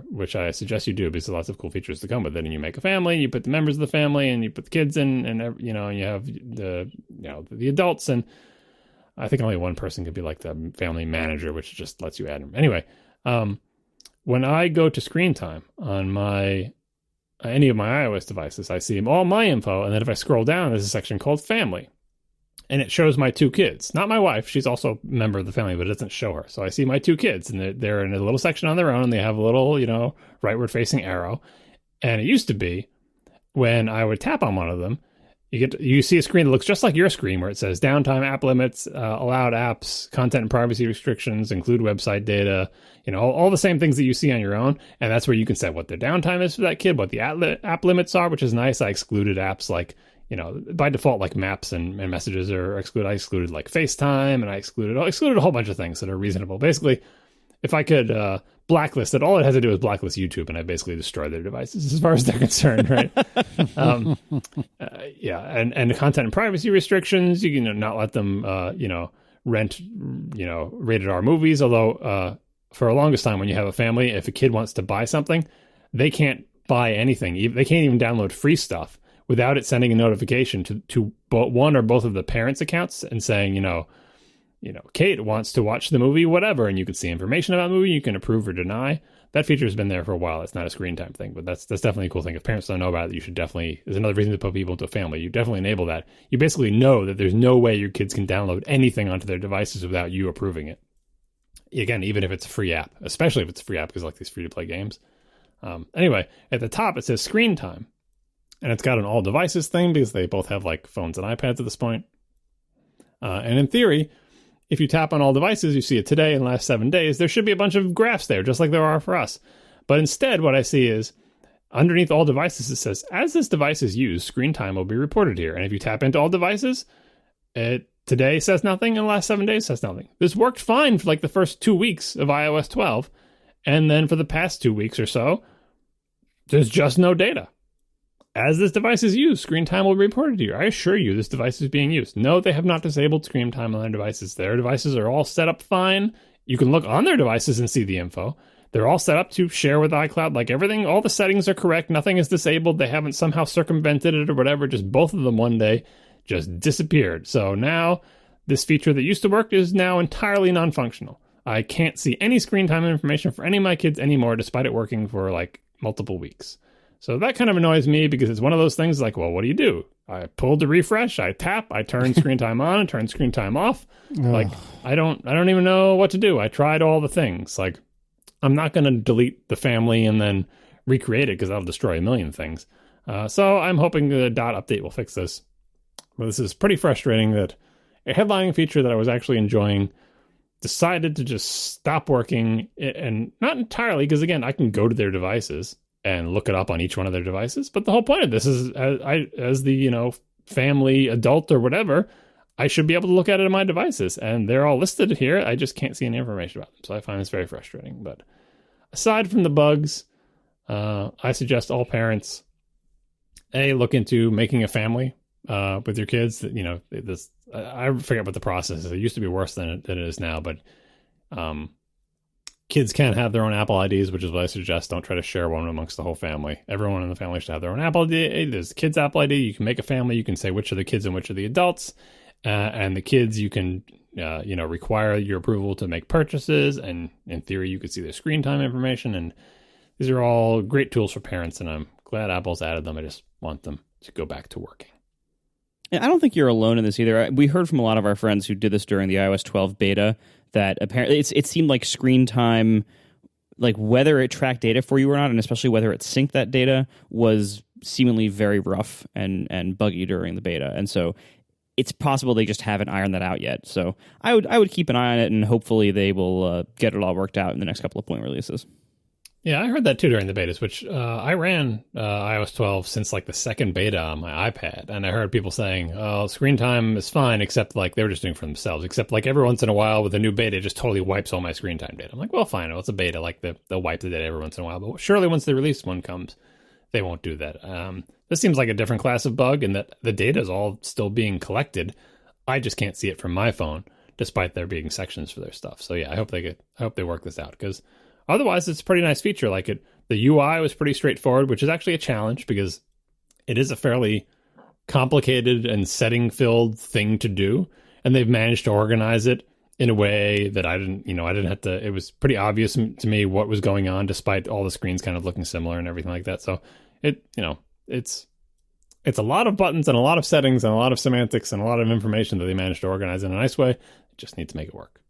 which I suggest you do because there's lots of cool features to come with it, and you make a family, you put the members of the family, and you put the kids in, and you have the adults, and I think only one person could be like the family manager, which just lets you add them. Anyway, when I go to screen time on any of my iOS devices, I see all my info, and then if I scroll down, there's a section called Family. And it shows my two kids, not my wife. She's also a member of the family, but it doesn't show her. So I see my two kids, and they're in a little section on their own, and they have a little, rightward facing arrow. And it used to be when I would tap on one of them, you see a screen that looks just like your screen, where it says downtime, app limits, allowed apps, content and privacy restrictions, include website data, all the same things that you see on your own. And that's where you can set what the downtime is for that kid, what the app limits are, which is nice. I excluded apps like, by default, like maps and messages are excluded. I excluded like FaceTime, and I excluded a whole bunch of things that are reasonable. Basically, if I could blacklist it, all it has to do is blacklist YouTube, and I basically destroy their devices as far as they're concerned, right? And content and privacy restrictions, you can not let them, rent, rated R movies. Although for the longest time, when you have a family, if a kid wants to buy something, they can't buy anything. They can't even download free stuff without it sending a notification to one or both of the parents' accounts and saying, Kate wants to watch the movie, whatever, and you can see information about the movie. You can approve or deny. That feature has been there for a while. It's not a screen time thing, but that's definitely a cool thing. If parents don't know about it, you should definitely, there's another reason to put people into a family. You definitely enable that. You basically know that there's no way your kids can download anything onto their devices without you approving it. Again, even if it's a free app, especially if it's a free app, because like these free-to-play games. Anyway, at the top, it says screen time. And it's got an all devices thing because they both have like phones and iPads at this point. And in theory, if you tap on all devices, you see it today in the last 7 days, there should be a bunch of graphs there, just like there are for us. But instead, what I see is underneath all devices, it says, as this device is used, screen time will be reported here. And if you tap into all devices, it today says nothing and the last 7 days says nothing. This worked fine for like the first 2 weeks of iOS 12. And then for the past 2 weeks or so, there's just no data. As this device is used, screen time will be reported to you. I assure you this device is being used. No, they have not disabled screen time on their devices. Their devices are all set up fine. You can look on their devices and see the info. They're all set up to share with iCloud. Like everything, all the settings are correct. Nothing is disabled. They haven't somehow circumvented it or whatever. Just both of them one day just disappeared. So now this feature that used to work is now entirely non-functional. I can't see any screen time information for any of my kids anymore, despite it working for like multiple weeks. So that kind of annoys me because it's one of those things like, well, what do? I pull to refresh, I tap, I turn screen time on, and turn screen time off. Like, I don't even know what to do. I tried all the things. Like, I'm not going to delete the family and then recreate it because that'll destroy a million things. So I'm hoping the dot update will fix this. But this is pretty frustrating that a headlining feature that I was actually enjoying decided to just stop working, and not entirely, because again, I can go to their devices and look it up on each one of their devices. But the whole point of this is, as the family adult or whatever, I should be able to look at it on my devices, and they're all listed here. I just can't see any information about them, so I find this very frustrating. But aside from the bugs, I suggest all parents look into making a family with your kids. This I forget what the process is. It used to be worse than it is now, but kids can have their own Apple IDs, which is what I suggest. Don't try to share one amongst the whole family. Everyone in the family should have their own Apple ID. There's the kids' Apple ID. You can make a family. You can say which are the kids and which are the adults. And the kids, you can, require your approval to make purchases. And in theory, you could see their screen time information. And these are all great tools for parents. And I'm glad Apple's added them. I just want them to go back to working. I don't think you're alone in this either. We heard from a lot of our friends who did this during the iOS 12 beta that apparently it seemed like screen time, like whether it tracked data for you or not, and especially whether it synced that data, was seemingly very rough and buggy during the beta. And so it's possible they just haven't ironed that out yet. So I would keep an eye on it, and hopefully they will get it all worked out in the next couple of point releases. Yeah, I heard that too during the betas, which I ran iOS 12 since like the second beta on my iPad. And I heard people saying, oh, screen time is fine, except like they were just doing it for themselves, except like every once in a while with a new beta, it just totally wipes all my screen time data. I'm like, well, fine, it's a beta, like they'll wipe the data every once in a while. But surely once the release one comes, they won't do that. This seems like a different class of bug in that the data is all still being collected. I just can't see it from my phone, despite there being sections for their stuff. So yeah, I hope they work this out, because otherwise, it's a pretty nice feature. Like the UI was pretty straightforward, which is actually a challenge because it is a fairly complicated and setting-filled thing to do, and they've managed to organize it in a way that I didn't have to. It was pretty obvious to me what was going on, despite all the screens kind of looking similar and everything like that. So it's a lot of buttons and a lot of settings and a lot of semantics and a lot of information that they managed to organize in a nice way. Just need to make it work.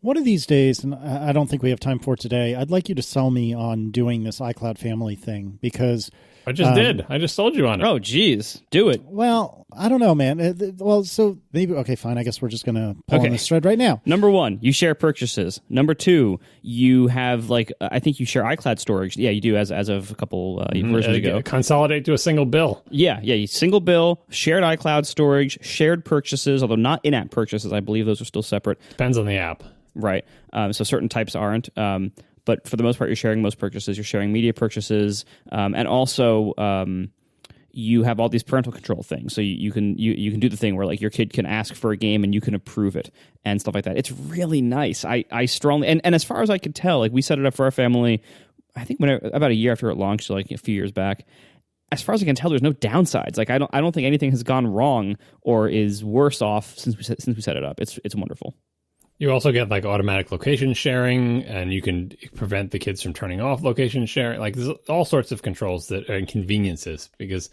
One of these days, and I don't think we have time for today, I'd like you to sell me on doing this iCloud family thing, because I just did. I just sold you on it. Oh, geez. Do it. Well, I don't know, man. Well, so maybe, okay, fine. I guess we're just going to pull on this thread right now. Number 1, you share purchases. Number 2, you have I think you share iCloud storage. Yeah, you do as of a couple versions ago. Consolidate to a single bill. Yeah, single bill, shared iCloud storage, shared purchases, although not in-app purchases. I believe those are still separate. Depends on the app. Right. So certain types aren't. But for the most part, you're sharing most purchases. You're sharing media purchases. And also, you have all these parental control things. So you can do the thing where like your kid can ask for a game and you can approve it and stuff like that. It's really nice. I strongly, and as far as I could tell, like we set it up for our family, I think about a year after it launched, like a few years back. As far as I can tell, there's no downsides. Like I don't think anything has gone wrong or is worse off since we set it up. It's wonderful. You also get like automatic location sharing, and you can prevent the kids from turning off location sharing. Like there's all sorts of controls that are inconveniences because,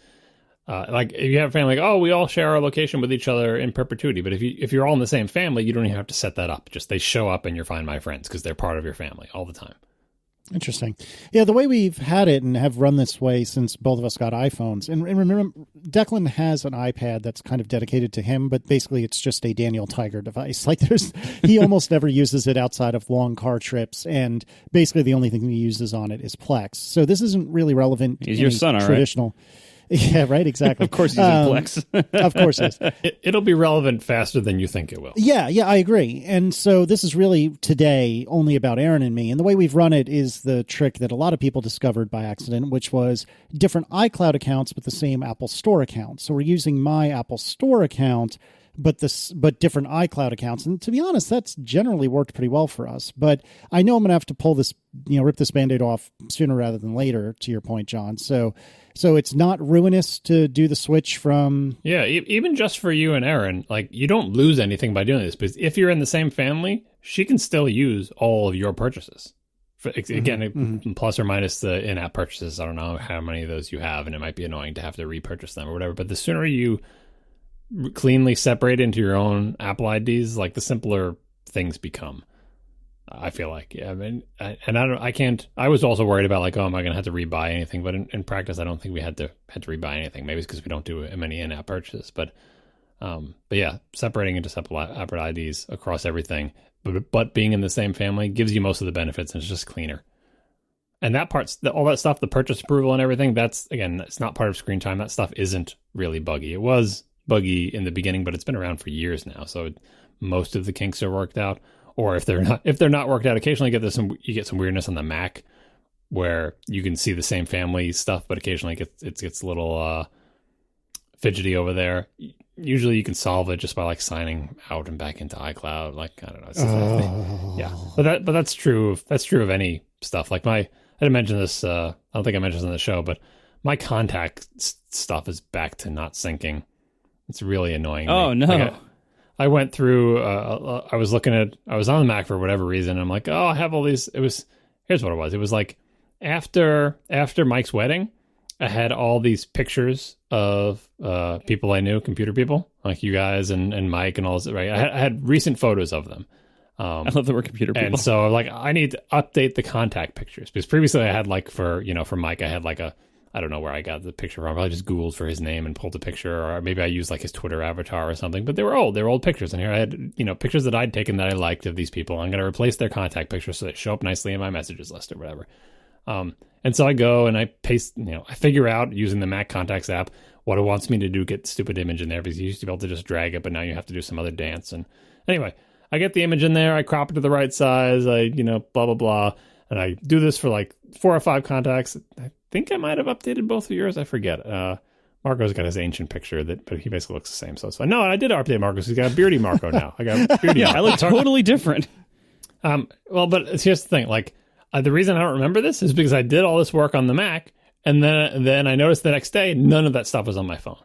like if you have a family, like, oh, we all share our location with each other in perpetuity. But if you're all in the same family, you don't even have to set that up. Just they show up and you're Find My Friends because they're part of your family all the time. Interesting. Yeah, the way we've had it and have run this way since both of us got iPhones. And remember, Declan has an iPad that's kind of dedicated to him, but basically it's just a Daniel Tiger device. Like he almost never uses it outside of long car trips, and basically the only thing he uses on it is Plex. So this isn't really relevant. He's your son, all right? Traditional. Yeah, right, exactly. Of course he's in Plex. Of course he is. It'll be relevant faster than you think it will. Yeah, I agree. And so this is really today only about Aaron and me. And the way we've run it is the trick that a lot of people discovered by accident, which was different iCloud accounts but the same Apple Store account. So we're using my Apple Store account but different iCloud accounts. And to be honest, that's generally worked pretty well for us. But I know I'm going to have to pull this, rip this Band-Aid off sooner rather than later, to your point, John. So it's not ruinous to do the switch from... Yeah, even just for you and Erin, like, you don't lose anything by doing this, because if you're in the same family, she can still use all of your purchases. Again, plus or minus the in-app purchases. I don't know how many of those you have, and it might be annoying to have to repurchase them or whatever. But the sooner you cleanly separate into your own Apple IDs, like, the simpler things become. I feel like, yeah. I mean, I was also worried about, like, oh, am I going to have to rebuy anything? But in practice, I don't think we had to rebuy anything. Maybe it's because we don't do many in-app purchases. But yeah, separating into separate IDs across everything, but being in the same family gives you most of the benefits, and it's just cleaner. And that all that stuff, the purchase approval and everything, that's, again, it's not part of screen time. That stuff isn't really buggy. It was buggy in the beginning, but it's been around for years now. So most of the kinks are worked out. Or if they're not worked out, occasionally you get some weirdness on the Mac where you can see the same family stuff, but occasionally it gets a little fidgety over there. Usually you can solve it just by, like, signing out and back into iCloud. Like, I don't know. It's yeah, but that's true. That's true of any stuff. Like I didn't mention this. I don't think I mentioned this on the show, but my contact stuff is back to not syncing. It's really annoying. Oh, no. Like, I went through, I was on the Mac for whatever reason. I'm like, oh, I have all these. Here's what it was. It was like after Mike's wedding, I had all these pictures of people I knew, computer people, like you guys and Mike and all this, right? I had recent photos of them. I love that we're computer people. And so, like, I need to update the contact pictures, because previously I had, like, for Mike, I had, like, I don't know where I got the picture from. I just Googled for his name and pulled a picture, or maybe I used, like, his Twitter avatar or something. But they were old pictures. And here I had, pictures that I'd taken that I liked of these people. I'm going to replace their contact pictures so they show up nicely in my messages list or whatever. And so I go and I paste, I figure out using the Mac Contacts app what it wants me to do, get the stupid image in there, because you used to be able to just drag it, but now you have to do some other dance. And anyway, I get the image in there, I crop it to the right size, blah, blah, blah. And I do this for like 4 or 5 contacts. I think I might have updated both of yours. I forget. Marco's got his ancient picture, but he basically looks the same. So no, I did update Marco's. He's got a beardy Marco now. I got beardy. Yeah, I look totally different. Well, but here's the thing. Like, the reason I don't remember this is because I did all this work on the Mac, and then I noticed the next day none of that stuff was on my phone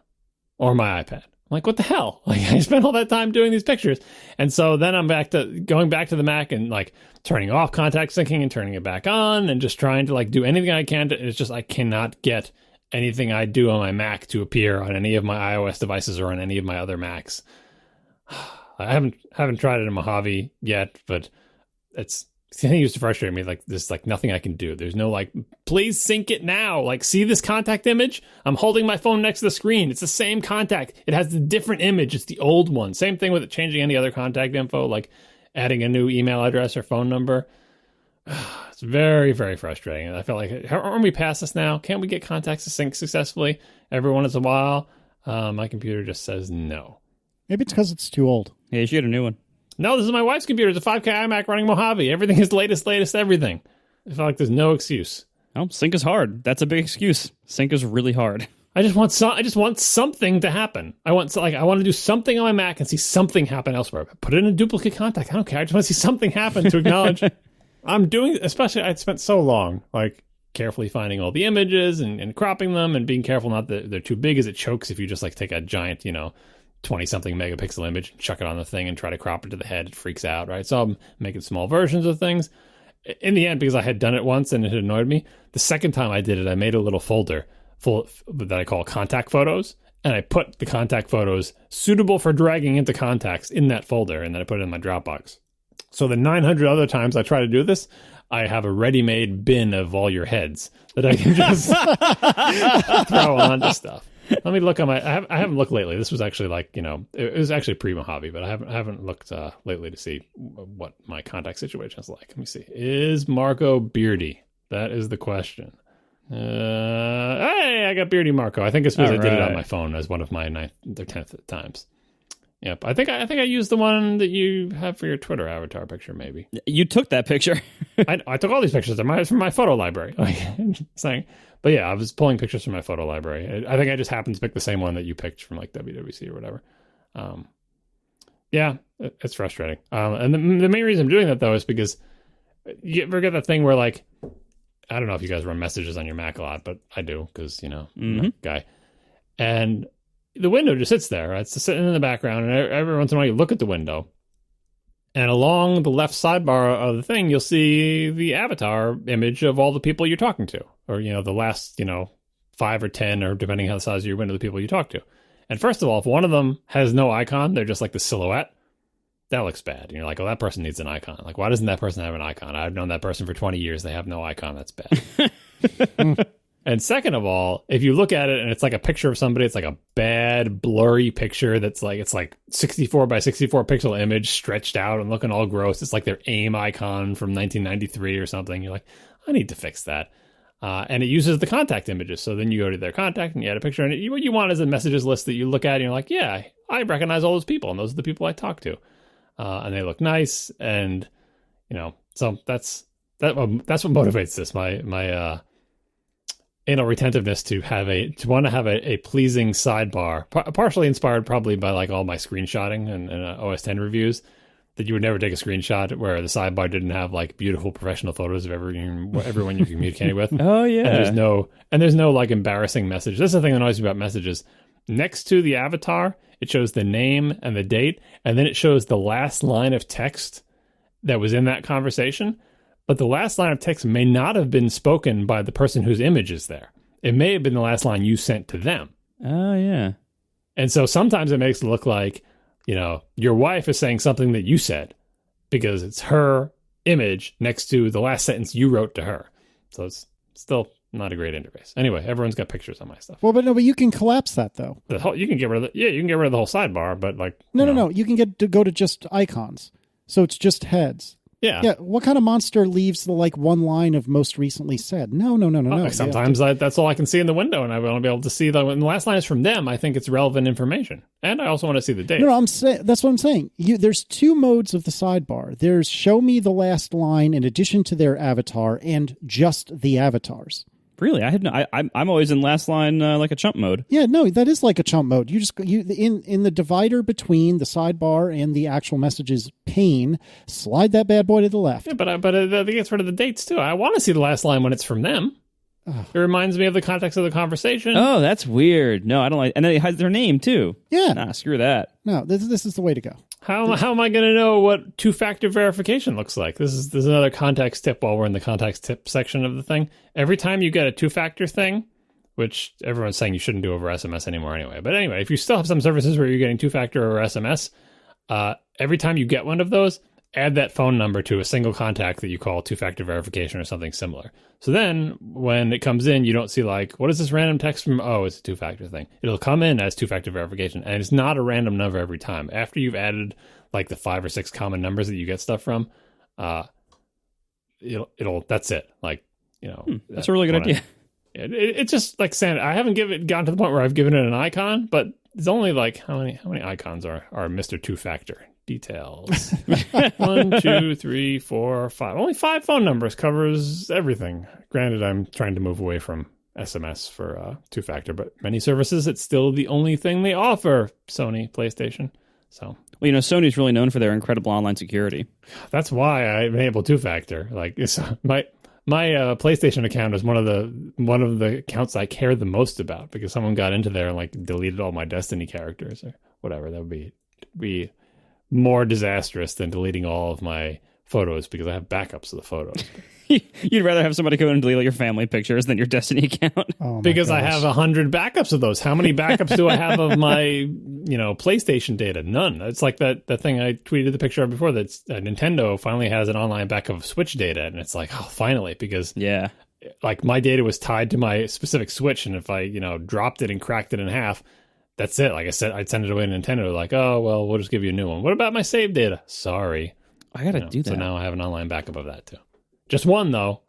or my iPad. I'm like, what the hell? Like, I spent all that time doing these pictures. And so then I'm going back to the Mac and, like, turning off contact syncing and turning it back on and just trying to, like, do anything I can to, it's just, I cannot get anything I do on my Mac to appear on any of my iOS devices or on any of my other Macs. I haven't tried it in Mojave yet, but it continues to frustrate me. Like, there's, like, nothing I can do. There's no, like, please sync it now. Like, see this contact image? I'm holding my phone next to the screen. It's the same contact. It has the different image. It's the old one. Same thing with it changing any other contact info, like adding a new email address or phone number. It's very, very frustrating. And I felt like, aren't we past this now? Can't we get contacts to sync successfully every once in a while? My computer just says no. Maybe it's because it's too old. Yeah, you should get a new one. No, this is my wife's computer. It's a 5K iMac running Mojave. Everything is latest everything. I feel like there's no excuse. Oh, sync is hard. That's a big excuse. Sync is really hard. I just want something to happen. I want to do something on my Mac and see something happen elsewhere. Put it in a duplicate contact. I don't care. I just want to see something happen to acknowledge I'm doing. Especially, I spent so long, like, carefully finding all the images and cropping them and being careful not that they're too big, as it chokes if you just, like, take a giant, 20-something megapixel image and chuck it on the thing and try to crop it to the head. It freaks out, right? So I'm making small versions of things. In the end, because I had done it once and it had annoyed me, the second time I did it, I made a little folder full that I call contact photos, and I put the contact photos suitable for dragging into contacts in that folder, and then I put it in my Dropbox. So the 900 other times I try to do this, I have a ready-made bin of all your heads that I can just throw onto stuff. Let me look on I haven't looked lately. This was actually it was actually pre-Mojave, but I haven't looked lately to see what my contact situation is like. Let me see. Is Marco beardy? That is the question. Hey, I got beardy Marco. I think it's because I did it on my phone as one of my 9th or 10th times. Yep. I think I used the one that you have for your Twitter avatar picture, maybe. You took that picture. I took all these pictures. They're from my photo library. But yeah, I was pulling pictures from my photo library. I think I just happened to pick the same one that you picked from like WWC or whatever. Yeah, it's frustrating. And the main reason I'm doing that though is because you ever get that thing where like, I don't know if you guys run messages on your Mac a lot, but I do because I'm a guy. And the window just sits there. Right? It's just sitting in the background, and every once in a while you look at the window, and along the left sidebar of the thing, you'll see the avatar image of all the people you're talking to, or the last 5 or 10, or depending on the size of your window, the people you talk to. And first of all, if one of them has no icon, they're just like the silhouette. That looks bad. And you're like, oh, that person needs an icon. Like, why doesn't that person have an icon? I've known that person for 20 years. They have no icon. That's bad. And second of all, if you look at it and it's like a picture of somebody, it's like a bad, blurry picture it's like 64 by 64 pixel image stretched out and looking all gross. It's like their AIM icon from 1993 or something. You're like, I need to fix that. And it uses the contact images. So then you go to their contact and you add a picture. And what you want is a messages list that you look at and you're like, yeah, I recognize all those people. And those are the people I talk to. And they look nice. And, so that's what motivates this. My anal retentiveness to want to have a pleasing sidebar, partially inspired probably by like all my screenshotting and OS X reviews, that you would never take a screenshot where the sidebar didn't have like beautiful professional photos of everyone you're communicating with. Oh yeah. And there's no like embarrassing message. That's the thing that annoys me about messages. Next to the avatar, it shows the name and the date, and then it shows the last line of text that was in that conversation. But the last line of text may not have been spoken by the person whose image is there. It may have been the last line you sent to them. Oh, yeah. And so sometimes it makes it look like, your wife is saying something that you said because it's her image next to the last sentence you wrote to her. So it's still not a great interface. Anyway, everyone's got pictures on my stuff. Well, but you can collapse that though. You can get rid of the whole sidebar, but like no. You can go to just icons. So it's just heads. Yeah. What kind of monster leaves the like one line of most recently said? No. Sometimes that's all I can see in the window, and I want to be able to see when the last line is from them. I think it's relevant information, and I also want to see the date. No, that's what I'm saying. There's two modes of the sidebar. There's show me the last line in addition to their avatar, and just the avatars. Really, I'm always in last line like a chump mode. Yeah, no, that is like a chump mode. You in the divider between the sidebar and the actual messages pane, slide that bad boy to the left. Yeah, but it gets rid of the dates too. I want to see the last line when it's from them. Oh. It reminds me of the context of the conversation. Oh, that's weird. No, I don't like. And then it hides their name too. Yeah, nah, screw that. No, this is the way to go. How am I going to know what two-factor verification looks like? This is another context tip while we're in the context tip section of the thing. Every time you get a two-factor thing, which everyone's saying you shouldn't do over SMS anymore anyway. But anyway, if you still have some services where you're getting two-factor over SMS, every time you get one of those, add that phone number to a single contact that you call two-factor verification or something similar. So then when it comes in, you don't see like, what is this random text from? Oh, it's a two-factor thing. It'll come in as two-factor verification, and it's not a random number every time. After you've added like the 5 or 6 common numbers that you get stuff from, that's it. Like, that's a really good idea. It's just like saying, I haven't gotten to the point where I've given it an icon, but it's only like how many icons are Mr. Two-Factor? Details. 1, 2, 3, 4, 5. Only 5 phone numbers covers everything. Granted, I'm trying to move away from SMS for two-factor, but many services, it's still the only thing they offer. Sony, PlayStation. So, well, Sony's really known for their incredible online security. That's why I enabled two-factor. Like, my PlayStation account is one of the accounts I care the most about because someone got into there and like deleted all my Destiny characters or whatever. That would be more disastrous than deleting all of my photos because I have backups of the photos. You'd rather have somebody go in and delete all your family pictures than your Destiny account. Oh my Because I gosh. have 100 backups of those. How many backups do I have of my, PlayStation data? None. It's like that thing I tweeted the picture of before. That's Nintendo finally has an online backup of Switch data, and it's like, oh, finally, because Yeah. like my data was tied to my specific Switch, and if I dropped it and cracked it in half, that's it. Like I said, I'd send it away to Nintendo. Like, oh well, we'll just give you a new one. What about my save data? Sorry, I gotta do that. So now I have an online backup of that too. Just one though.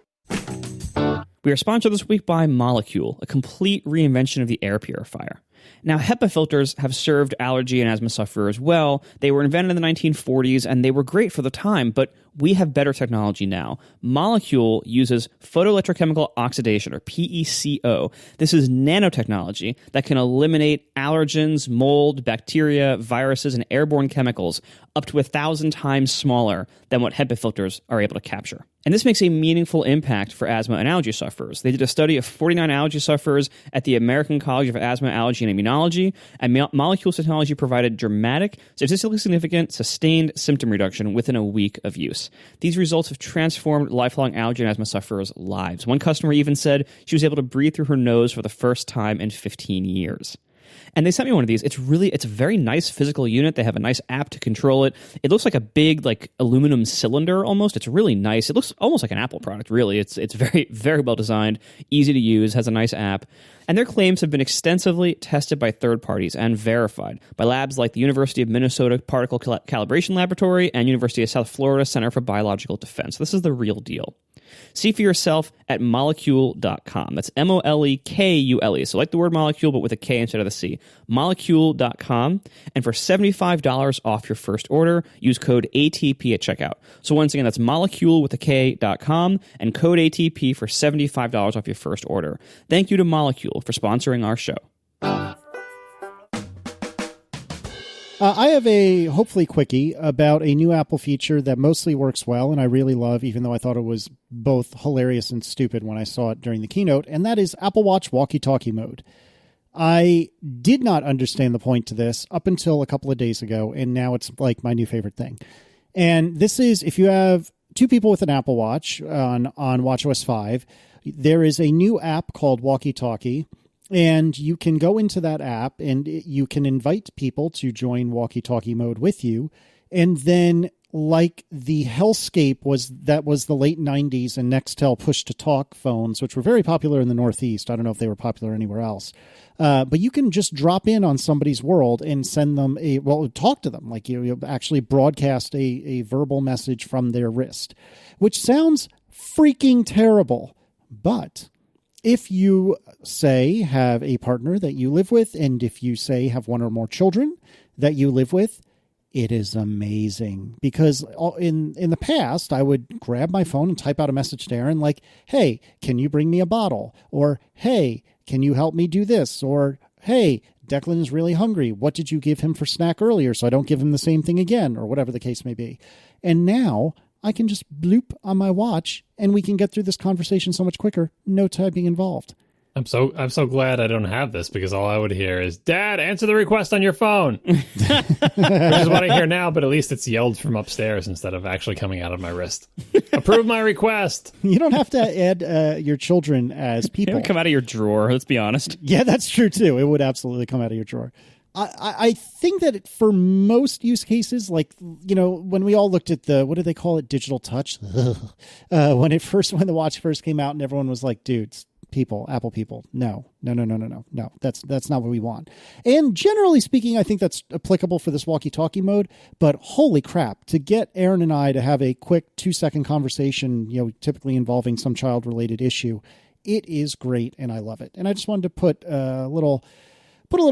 We are sponsored this week by Molekule, a complete reinvention of the air purifier. Now, HEPA filters have served allergy and asthma sufferers well. They were invented in the 1940s, and they were great for the time, but we have better technology now. Molekule uses photoelectrochemical oxidation, or PECO. This is nanotechnology that can eliminate allergens, mold, bacteria, viruses, and airborne chemicals up to 1,000 times smaller than what HEPA filters are able to capture. And this makes a meaningful impact for asthma and allergy sufferers. They did a study of 49 allergy sufferers at the American College of Asthma, Allergy, and Immunology, and Molekule's technology provided dramatic, statistically significant, sustained symptom reduction within a week of use. These results have transformed lifelong allergy and asthma sufferers' lives. One customer even said she was able to breathe through her nose for the first time in 15 years. And they sent me one of these. It's a very nice physical unit. They have a nice app to control it. It looks like a big, aluminum cylinder almost. It's really nice. It looks almost like an Apple product, really. It's very, very well designed, easy to use, has a nice app. And their claims have been extensively tested by third parties and verified by labs like the University of Minnesota Particle Calibration Laboratory and University of South Florida Center for Biological Defense. This is the real deal. See for yourself at molekule.com. That's Molekule. So like the word molecule, but with a K instead of the C. Molekule.com. And for $75 off your first order, use code ATP at checkout. So once again, that's molekule with a K.com and code ATP for $75 off your first order. Thank you to Molekule for sponsoring our show. I have a hopefully quickie about a new Apple feature that mostly works well and I really love, even though I thought it was both hilarious and stupid when I saw it during the keynote, and that is Apple Watch Walkie-Talkie mode. I did not understand the point to this up until a couple of days ago, and now it's like my new favorite thing. And this is if you have two people with an Apple Watch on watchOS 5, there is a new app called Walkie-Talkie. And you can go into that app and you can invite people to join walkie-talkie mode with you. And then like the hellscape was the late 90s and Nextel push-to-talk phones, which were very popular in the Northeast. I don't know if they were popular anywhere else. But you can just drop in on somebody's world and send them talk to them. Like you actually broadcast a verbal message from their wrist, which sounds freaking terrible. But if you, say, have a partner that you live with, and if you, say, have one or more children that you live with, it is amazing. Because in the past, I would grab my phone and type out a message to Aaron like, hey, can you bring me a bottle? Or, hey, can you help me do this? Or, hey, Declan is really hungry. What did you give him for snack earlier so I don't give him the same thing again? Or whatever the case may be. And now I can just bloop on my watch and we can get through this conversation so much quicker. No typing involved. I'm so glad I don't have this because all I would hear is, Dad, answer the request on your phone. Which is what I hear now, but at least it's yelled from upstairs instead of actually coming out of my wrist. Approve my request. You don't have to add your children as people. It would come out of your drawer, let's be honest. Yeah, that's true too. It would absolutely come out of your drawer. I think that for most use cases, like, when we all looked at what do they call it? Digital touch. When the watch first came out and everyone was like, dudes, people, Apple people. No, that's not what we want. And generally speaking, I think that's applicable for this walkie-talkie mode, but holy crap, to get Aaron and I to have a quick 2-second conversation, typically involving some child related issue, it is great. And I love it. And I just wanted to put a little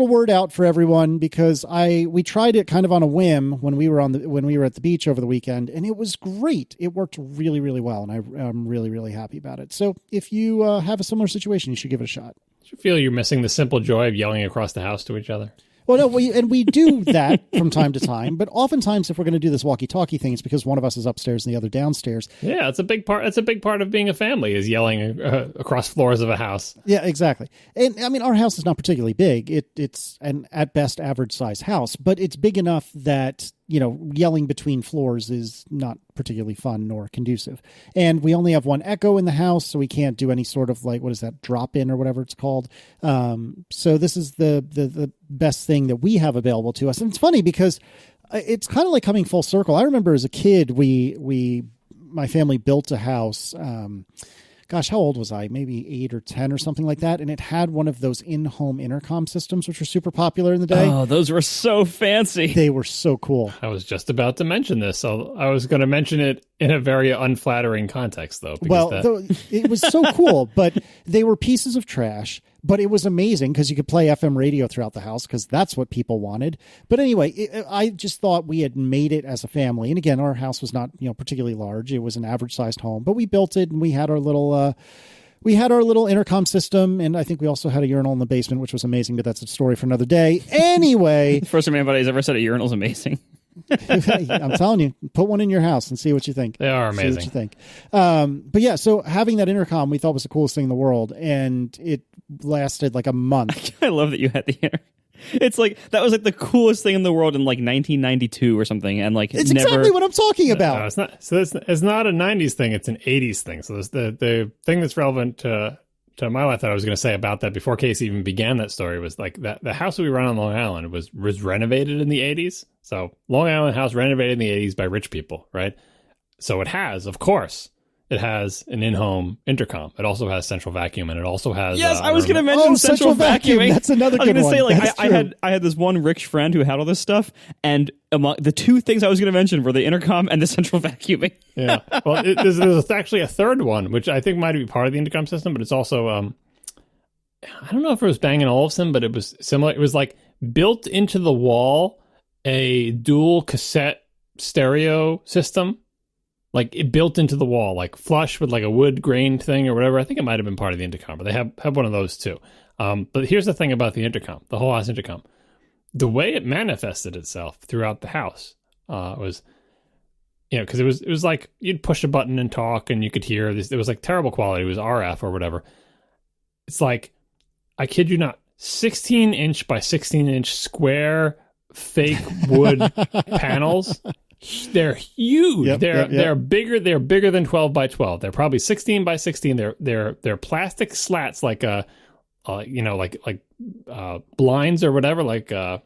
word out for everyone because we tried it kind of on a whim when we were at the beach over the weekend, and it was great. It worked really, really well, and I'm really, really happy about it. So if you have a similar situation, you should give it a shot. Do you feel you're missing the simple joy of yelling across the house to each other? Well, no, we do that from time to time, but oftentimes if we're going to do this walkie-talkie thing, it's because one of us is upstairs and the other downstairs. Yeah, it's a big part. It's a big part of being a family is yelling across floors of a house. Yeah, exactly. And I mean, our house is not particularly big. It's an at best average size house, but it's big enough that yelling between floors is not particularly fun nor conducive. And we only have one Echo in the house, so we can't do any sort of what is that, drop in or whatever it's called. So this is the best thing that we have available to us. And it's funny because it's kind of like coming full circle. I remember as a kid, my family built a house. Gosh, how old was I? Maybe 8 or 10 or something like that. And it had one of those in-home intercom systems, which were super popular in the day. Oh, those were so fancy. They were so cool. I was just about to mention this. So I was going to mention it in a very unflattering context, though. It was so cool, but they were pieces of trash. But it was amazing because you could play FM radio throughout the house because that's what people wanted. But anyway, I just thought we had made it as a family. And again, our house was not particularly large. It was an average sized home, but we built it and we had our little intercom system. And I think we also had a urinal in the basement, which was amazing. But that's a story for another day. Anyway, the first time anybody's ever said a urinal is amazing. I'm telling you, put one in your house and see what you think. They are amazing. See what you think. But yeah, so having that intercom we thought was the coolest thing in the world, and it lasted like a month. I love that you had the intercom. It's like that was like the coolest thing in the world in like 1992 or something, and like it's exactly what I'm talking about. No, it's not. So it's not a 90s thing; it's an 80s thing. So the thing that's relevant to my life that I was going to say about that before Casey even began that story was like that the house that we run on Long Island was renovated in the 80s. So Long Island house renovated in the 80s by rich people, right? So it has, of course, it has an in-home intercom. It also has central vacuum, and it also has. Yes, I was going to mention central vacuuming. That's another good one. I was going to say, like, I had this one rich friend who had all this stuff, and among the two things I was going to mention were the intercom and the central vacuuming. Yeah, well, there's actually a third one, which I think might be part of the intercom system, but it's also I don't know if it was Bang & Olufsen, but it was similar. It was like built into the wall, a dual cassette stereo system. Like it built into the wall, like flush with like a wood grain thing or whatever. I think it might have been part of the intercom, but they have one of those too. But here's the thing about the intercom, the whole house intercom. The way it manifested itself throughout the house was, because it was like you'd push a button and talk and you could hear this. It was like terrible quality. It was RF or whatever. It's like, I kid you not, 16-inch by 16-inch square fake wood panels. They're huge. Yep, they're bigger. They're bigger than 12 by 12. They're probably 16 by 16. They're plastic slats like blinds or whatever. Like I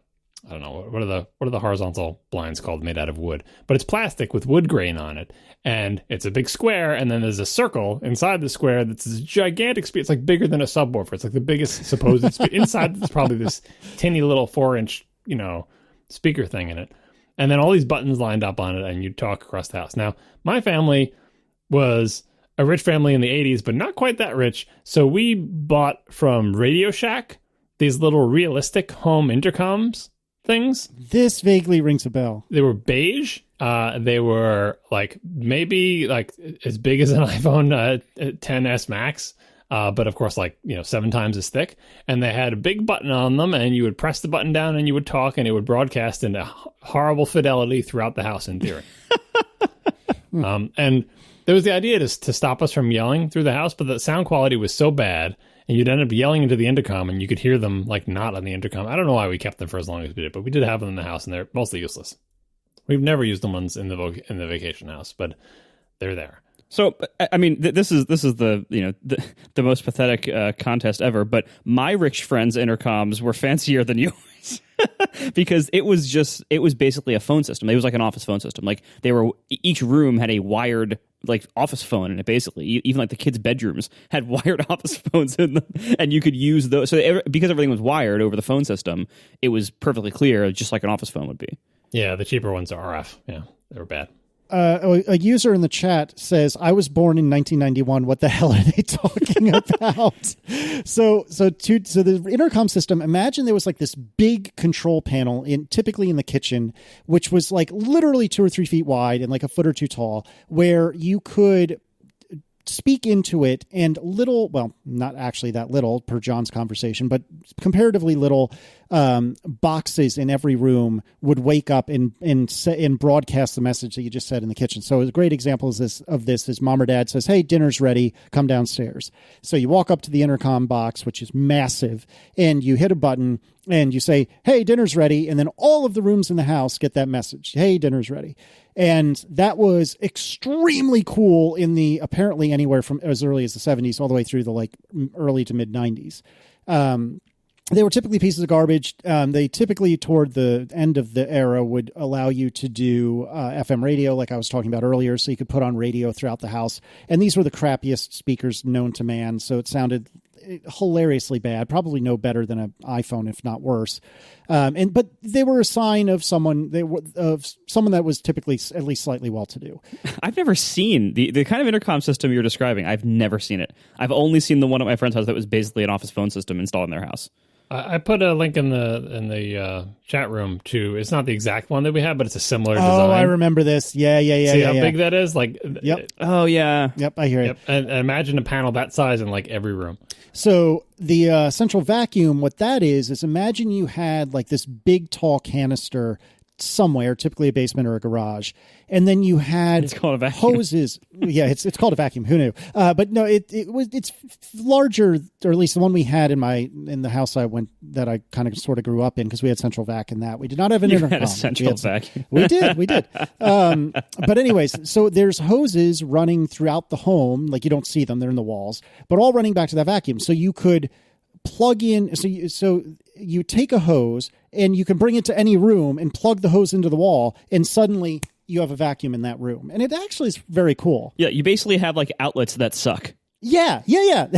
don't know what are the horizontal blinds called made out of wood, but it's plastic with wood grain on it, and it's a big square, and then there's a circle inside the square that's this gigantic speaker. It's like bigger than a subwoofer. It's like the biggest supposed speaker. Inside there's probably this teeny little 4-inch speaker thing in it. And then all these buttons lined up on it, and you'd talk across the house. Now, my family was a rich family in the 80s, but not quite that rich. So we bought from Radio Shack these little realistic home intercoms things. This vaguely rings a bell. They were beige. They were like maybe like as big as an iPhone XS Max. But of course, 7 times as thick. And they had a big button on them, and you would press the button down and you would talk, and it would broadcast into horrible fidelity throughout the house in theory. And there was the idea to stop us from yelling through the house, but the sound quality was so bad, and you'd end up yelling into the intercom, and you could hear them like not on the intercom. I don't know why we kept them for as long as we did, but we did have them in the house, and they're mostly useless. We've never used them ones in the vacation house, but they're there. So, I mean, this is the the most pathetic contest ever. But my rich friends' intercoms were fancier than yours because it was basically a phone system. It was like an office phone system. Like each room had a wired like office phone in it. Basically, even like the kids' bedrooms had wired office phones in them, and you could use those. So because everything was wired over the phone system, it was perfectly clear, just like an office phone would be. Yeah, the cheaper ones are RF. Yeah, they were bad. A user in the chat says, I was born in 1991. What the hell are they talking about? So the intercom system, imagine there was like this big control panel typically in the kitchen, which was like literally 2 or 3 feet wide and like a foot or two tall, where you could speak into it, and not actually that little per John's conversation, but comparatively little boxes in every room would wake up and broadcast the message that you just said in the kitchen. So a great example of this is mom or dad says, hey, dinner's ready, come downstairs. So you walk up to the intercom box, which is massive, and you hit a button, And you say, hey, dinner's ready. And then all of the rooms in the house get that message. Hey, dinner's ready. And that was extremely cool in the apparently anywhere from as early as the 70s all the way through the like early to mid 90s. They were typically pieces of garbage. They typically, toward the end of the era, would allow you to do FM radio, like I was talking about earlier, so you could put on radio throughout the house. And these were the crappiest speakers known to man, so it sounded hilariously bad, probably no better than an iPhone, if not worse. But they were a sign of someone that was typically at least slightly well-to-do. I've never seen the kind of intercom system you're describing. I've never seen it. I've only seen the one at my friend's house that was basically an office phone system installed in their house. I put a link in the chat room to. It's not the exact one that we have, but it's a similar design. Oh, I remember this. Yeah. See how big that is? Like, yep. Oh yeah. Yep, I hear it. And imagine a panel that size in like every room. So the central vacuum, what that is imagine you had like this big tall canister somewhere, typically a basement or a garage, and then you had it's called a vacuum. Hoses. Yeah, it's called a vacuum. Who knew? But no, it's larger, or at least the one we had in the house that I kind of sort of grew up in, because we had central vac in that. We did not have an intercom. Had a central vacuum. We did. But anyways, so there's hoses running throughout the home, like you don't see them; they're in the walls, but all running back to that vacuum. So you could plug in. So you take a hose and you can bring it to any room and plug the hose into the wall, and suddenly you have a vacuum in that room. And it actually is very cool. Yeah, you basically have like outlets that suck. Yeah.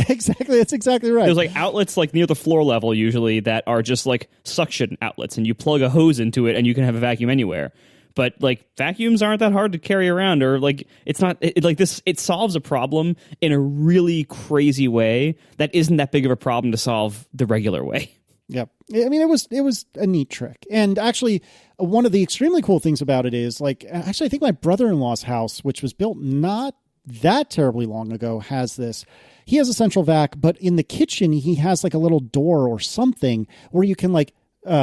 Exactly. That's exactly right. There's like outlets like near the floor level usually that are just like suction outlets, and you plug a hose into it and you can have a vacuum anywhere. But like vacuums aren't that hard to carry around, or like it's not like this. It solves a problem in a really crazy way that isn't that big of a problem to solve the regular way. Yep. I mean, it was a neat trick. And actually, one of the extremely cool things about it is, like, actually, I think my brother-in-law's house, which was built not that terribly long ago, has this. He has a central vac, but in the kitchen, he has like a little door or something where you can like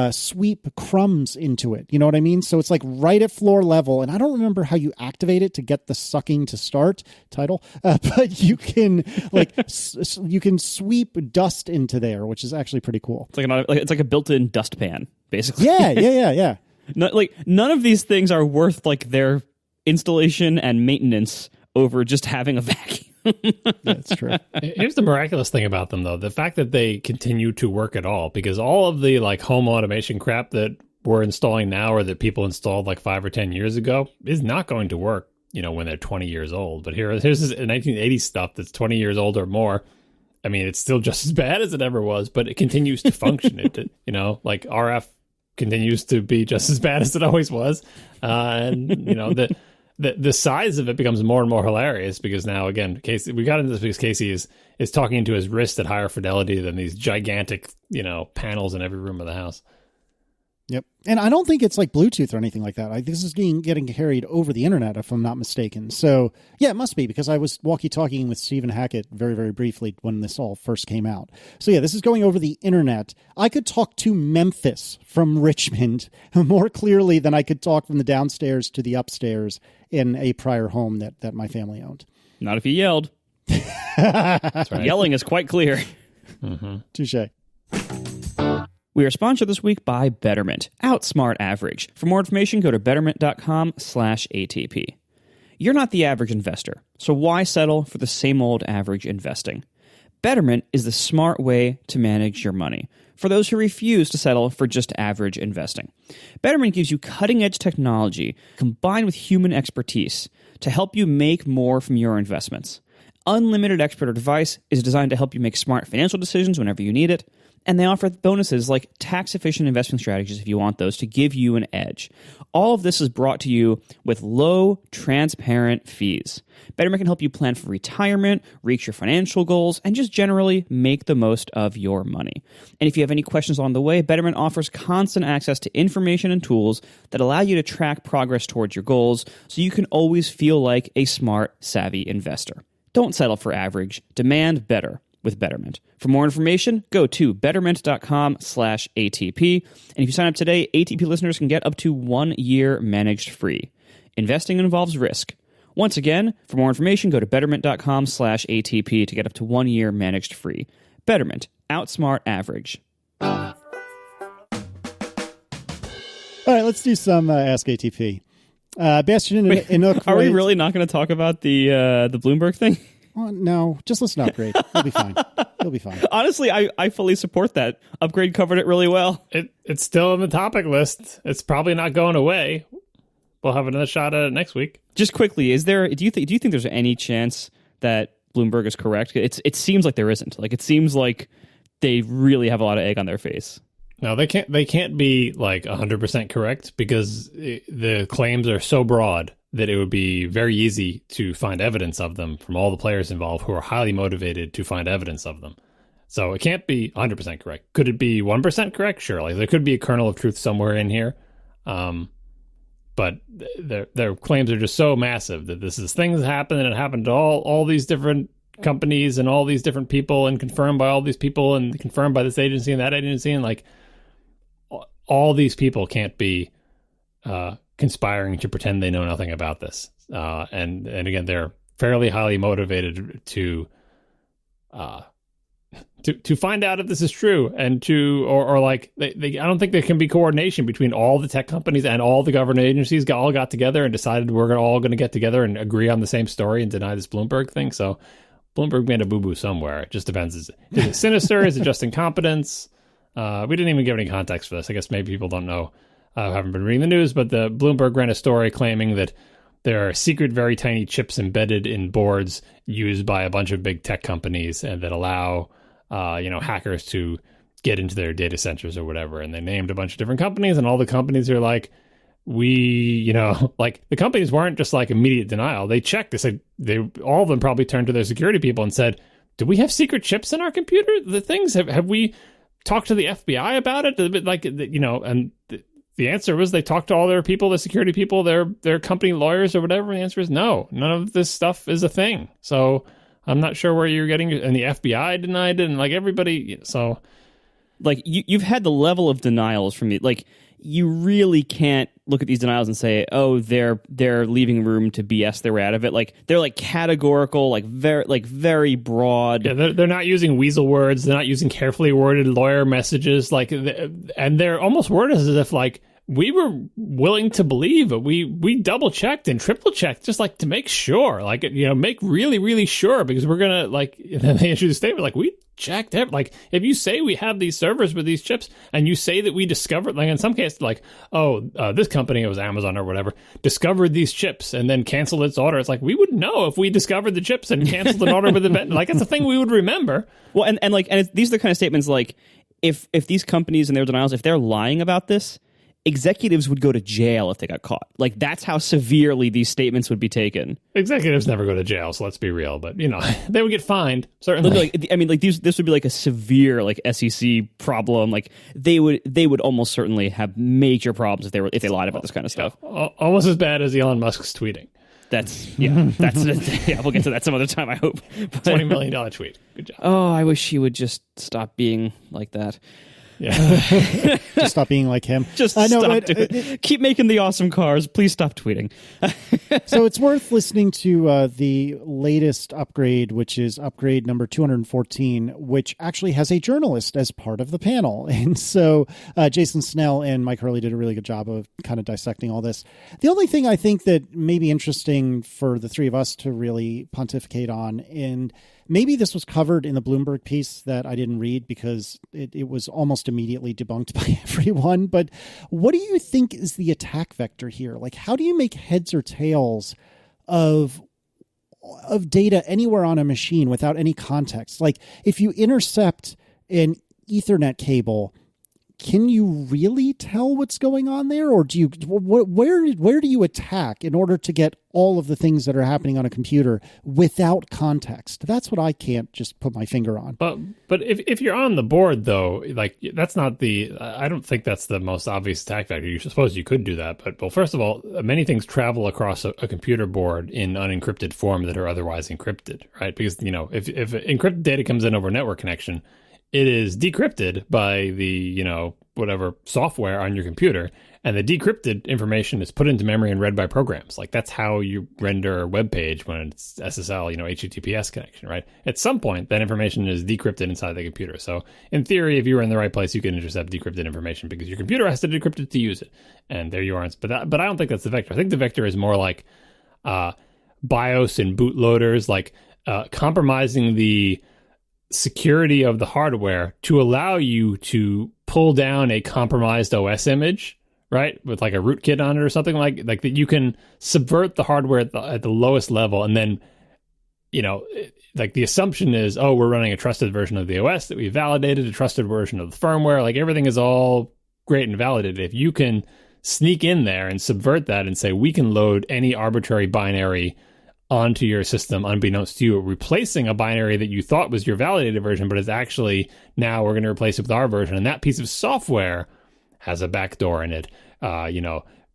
sweep crumbs into it. You know what I mean? So it's like right at floor level. And I don't remember how you activate it to get the sucking to start title, but you can like you can sweep dust into there, which is actually pretty cool. It's like a built-in dustpan, basically. Yeah. None of these things are worth like their installation and maintenance over just having a vacuum. That's true. Here's the miraculous thing about them, though. The fact that they continue to work at all, because all of the like home automation crap that we're installing now or that people installed like 5 or 10 years ago is not going to work, when they're 20 years old. But here's this 1980s stuff that's 20 years old or more. I mean, it's still just as bad as it ever was, but it continues to function. Like RF continues to be just as bad as it always was. The size of it becomes more and more hilarious, because now, again, Casey, we got into this because Casey is talking into his wrist at higher fidelity than these gigantic, panels in every room of the house. Yep. And I don't think it's like Bluetooth or anything like that. This is getting carried over the internet, if I'm not mistaken. So, yeah, it must be, because I was walkie-talking with Stephen Hackett very, very briefly when this all first came out. So, yeah, this is going over the internet. I could talk to Memphis from Richmond more clearly than I could talk from the downstairs to the upstairs in a prior home that my family owned. Not if you yelled. That's right. Yelling is quite clear. Mm-hmm. Touche. We are sponsored this week by Betterment. Outsmart average. For more information, go to betterment.com/ATP. You're not the average investor, so why settle for the same old average investing? Betterment is the smart way to manage your money for those who refuse to settle for just average investing. Betterment gives you cutting-edge technology combined with human expertise to help you make more from your investments. Unlimited expert advice is designed to help you make smart financial decisions whenever you need it. And they offer bonuses like tax-efficient investment strategies if you want those, to give you an edge. All of this is brought to you with low, transparent fees. Betterment can help you plan for retirement, reach your financial goals, and just generally make the most of your money. And if you have any questions along the way, Betterment offers constant access to information and tools that allow you to track progress towards your goals, so you can always feel like a smart, savvy investor. Don't settle for average. Demand better with Betterment. For more information, go to betterment.com/ATP. And if you sign up today, ATP listeners can get up to 1 year managed free. Investing involves risk. Once again, for more information, go to betterment.com/ATP to get up to 1 year managed free. Betterment. Outsmart average. All right, let's do some Ask ATP. Bastion and Inuk. Are we really not going to talk about the Bloomberg thing? No, just listen to Upgrade. You'll be fine. You'll be fine. Honestly, I fully support that. Upgrade covered it really well. It's still on the topic list. It's probably not going away. We'll have another shot at it next week. Just quickly, do you think there's any chance that Bloomberg is correct? It seems like there isn't. Like, it seems like they really have a lot of egg on their face. No, they can't be like 100% correct because the claims are so broad that it would be very easy to find evidence of them from all the players involved who are highly motivated to find evidence of them. So it can't be 100% correct. Could it be 1% correct? Sure. Like, there could be a kernel of truth somewhere in here. But their claims are just so massive that this is things happen, and it happened to all these different companies and all these different people, and confirmed by all these people, and confirmed by this agency and that agency, and like all these people can't be conspiring to pretend they know nothing about this. And again, they're fairly highly motivated to find out if this is true, and or like I don't think there can be coordination between all the tech companies and all the government agencies all got together and decided we're all going to get together and agree on the same story and deny this Bloomberg thing. So Bloomberg made a boo-boo somewhere. It just depends. Is it sinister? Is it just incompetence? We didn't even give any context for this. I guess maybe people don't know. Haven't been reading the news, but the Bloomberg ran a story claiming that there are secret, very tiny chips embedded in boards used by a bunch of big tech companies, and that allow hackers to get into their data centers or whatever. And they named a bunch of different companies, and all the companies are like, like the companies weren't just like immediate denial. They checked. They said all of them probably turned to their security people and said, "Do we have secret chips in our computer? The things have we talked to the FBI about it?" And the answer was they talked to all their people, the security people, their company lawyers or whatever. And the answer is no, none of this stuff is a thing. So I'm not sure where you're getting, and the FBI denied it, and like everybody. So, like you've had the level of denials from the, like, you really can't look at these denials and say, oh, they're leaving room to BS their way out of it. Like, they're like categorical, like very broad. Yeah, they're not using weasel words. They're not using carefully worded lawyer messages. Like, and they're almost worded as if like, we were willing to believe it. We double checked and triple checked just like to make sure, like, make really, really sure, because we're going to like, and then they issued a statement like, we checked it. Like, if you say we have these servers with these chips and you say that we discovered, like in some cases, like, this company, it was Amazon or whatever, discovered these chips and then canceled its order. It's like, we would know if we discovered the chips and canceled an order with the vendor. Like, it's a thing we would remember. Well, and these are the kind of statements like, if these companies and their denials, if they're lying about this, executives would go to jail if they got caught. Like, that's how severely these statements would be taken. Executives never go to jail, so let's be real. But, they would get fined, certainly. This would be like a severe, like, SEC problem. Like, they would almost certainly have major problems if they lied about this kind of stuff. Almost as bad as Elon Musk's tweeting. We'll get to that some other time, I hope. But, $20 million tweet. Good job. Oh, I wish he would just stop being like that. Yeah. Just stop being like him. Keep making the awesome cars. Please stop tweeting. So it's worth listening to the latest upgrade, which is upgrade number 214, which actually has a journalist as part of the panel. And so Jason Snell and Mike Hurley did a really good job of kind of dissecting all this. The only thing I think that may be interesting for the three of us to really pontificate on, and maybe this was covered in the Bloomberg piece that I didn't read because it was almost immediately debunked by everyone. But what do you think is the attack vector here? Like, how do you make heads or tails of data anywhere on a machine without any context? Like, if you intercept an Ethernet cable, can you really tell what's going on there? Or do you, where do you attack in order to get all of the things that are happening on a computer without context? That's what I can't just put my finger on. But if you're on the board, though, like, that's not I don't think that's the most obvious attack vector. You suppose you could do that. But, well, first of all, many things travel across a computer board in unencrypted form that are otherwise encrypted, right? Because, if encrypted data comes in over a network connection, it is decrypted by the, whatever software on your computer, And the decrypted information is put into memory and read by programs. Like that's how you render a web page when it's SSL, HTTPS connection, right? At some point, that information is decrypted inside the computer. So in theory, if you were in the right place, you can intercept decrypted information because your computer has to decrypt it to use it. And there you are. But I don't think that's the vector. I think the vector is more like BIOS and bootloaders, like compromising the security of the hardware to allow you to pull down a compromised OS image, right, with like a rootkit on it or something like that. You can subvert the hardware at the lowest level, and then like the assumption is, oh, we're running a trusted version of the OS that we validated, a trusted version of the firmware. Like everything is all great and validated. If you can sneak in there and subvert that and say we can load any arbitrary binary onto your system unbeknownst to you, replacing a binary that you thought was your validated version, but is actually now we're going to replace it with our version. And that piece of software has a backdoor in it,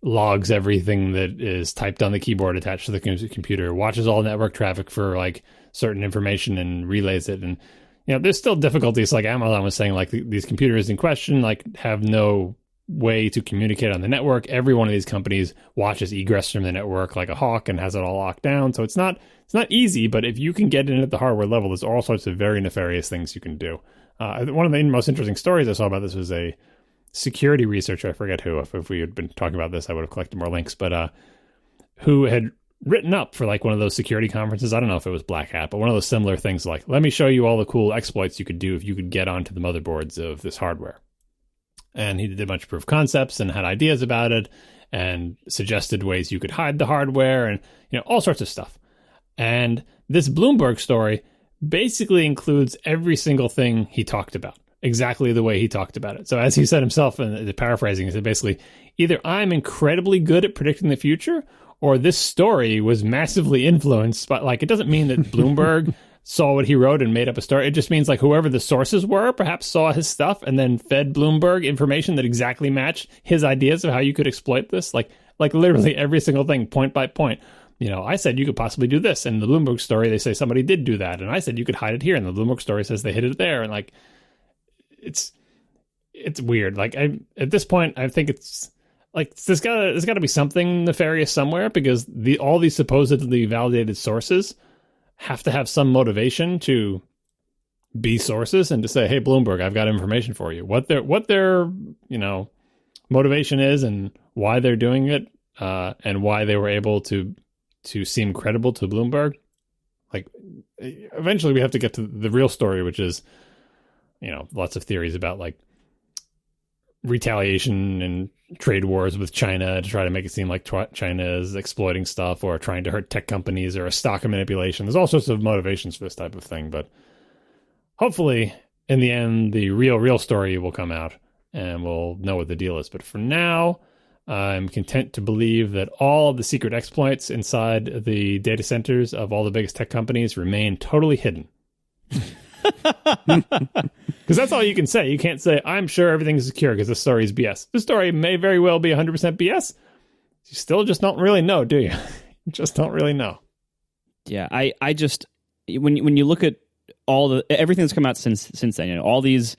logs everything that is typed on the keyboard attached to the computer, watches all network traffic for like certain information and relays it. And, there's still difficulties. Like Amazon was saying, like these computers in question, like have no way to communicate on the network. Every one of these companies watches egress from the network like a hawk and has it all locked down. So it's not easy, but if you can get in at the hardware level, there's all sorts of very nefarious things you can do. One of the most interesting stories I saw about this was a security researcher, I forget who, if we had been talking about this, I would have collected more links, but who had written up for like one of those security conferences. I don't know if it was Black Hat, but one of those similar things like, let me show you all the cool exploits you could do if you could get onto the motherboards of this hardware. And he did a bunch of proof of concepts and had ideas about it and suggested ways you could hide the hardware and, all sorts of stuff. And this Bloomberg story basically includes every single thing he talked about, exactly the way he talked about it. So as he said himself, and paraphrasing, he said basically, either I'm incredibly good at predicting the future or this story was massively influenced by, like, it doesn't mean that Bloomberg saw what he wrote and made up a story. It just means like whoever the sources were perhaps saw his stuff and then fed Bloomberg information that exactly matched his ideas of how you could exploit this. Like literally every single thing, point by point. I said you could possibly do this. And the Bloomberg story, they say somebody did do that. And I said you could hide it here. And the Bloomberg story says they hid it there. And like, it's weird. Like at this point, I think it's like there's got to be something nefarious somewhere, because all these supposedly validated sources have to have some motivation to be sources and to say, hey, Bloomberg, I've got information for you. What their motivation is and why they're doing it, and why they were able to seem credible to Bloomberg. Like, eventually we have to get to the real story, which is, lots of theories about like retaliation and trade wars with China to try to make it seem like China is exploiting stuff or trying to hurt tech companies or a stock manipulation. There's all sorts of motivations for this type of thing, but hopefully in the end, the real story will come out and we'll know what the deal is. But for now, I'm content to believe that all of the secret exploits inside the data centers of all the biggest tech companies remain totally hidden. Because that's all you can say. You can't say, I'm sure everything's secure because the story is BS. The story may very well be 100% BS. You still just don't really know, do you? You just don't really know. Yeah, I just, when you look at everything that's come out since then, all these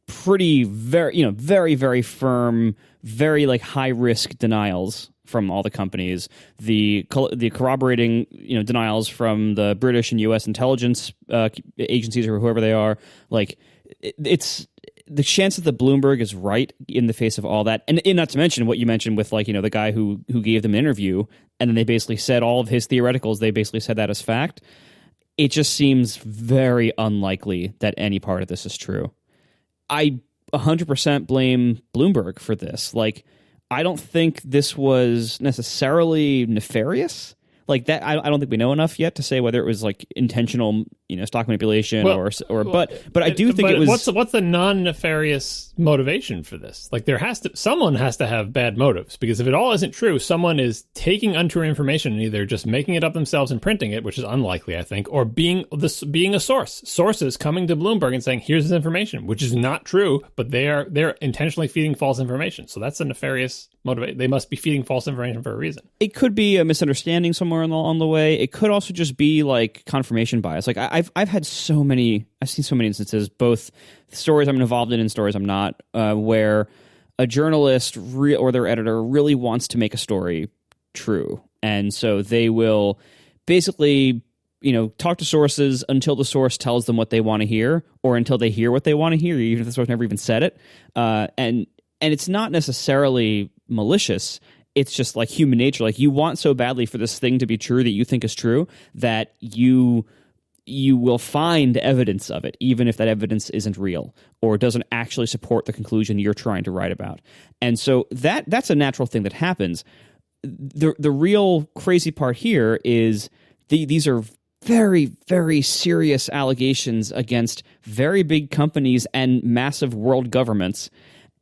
pretty very, very firm, very like high risk denials from all the companies, the corroborating denials from the British and U.S. intelligence agencies or whoever they are. Like, it's the chance that the Bloomberg is right in the face of all that, and not to mention what you mentioned with like the guy who gave them an interview, and then they basically said all of his theoreticals. They basically said that as fact. It just seems very unlikely that any part of this is true. I 100% blame Bloomberg for this. Like, I don't think this was necessarily nefarious. Like that, I don't think we know enough yet to say whether it was like intentional, stock manipulation but I do think it was. What's the non-nefarious motivation for this? Like someone has to have bad motives, because if it all isn't true, someone is taking untrue information and either just making it up themselves and printing it, which is unlikely, I think, or being a sources coming to Bloomberg and saying, here's this information, which is not true, but they're intentionally feeding false information. So that's a nefarious motivation. They must be feeding false information for a reason. It could be a misunderstanding somewhere on the way. It could also just be like confirmation bias. Like I've seen so many instances, both stories I'm involved in and stories I'm not, where a journalist or their editor really wants to make a story true. And so they will basically, talk to sources until the source tells them what they want to hear, or until they hear what they want to hear, even if the source never even said it. And it's not necessarily malicious. It's just like human nature. Like, you want so badly for this thing to be true that you think is true that you will find evidence of it, even if that evidence isn't real or doesn't actually support the conclusion you're trying to write about. And so that's a natural thing that happens. The real crazy part here is these are very, very serious allegations against very big companies and massive world governments,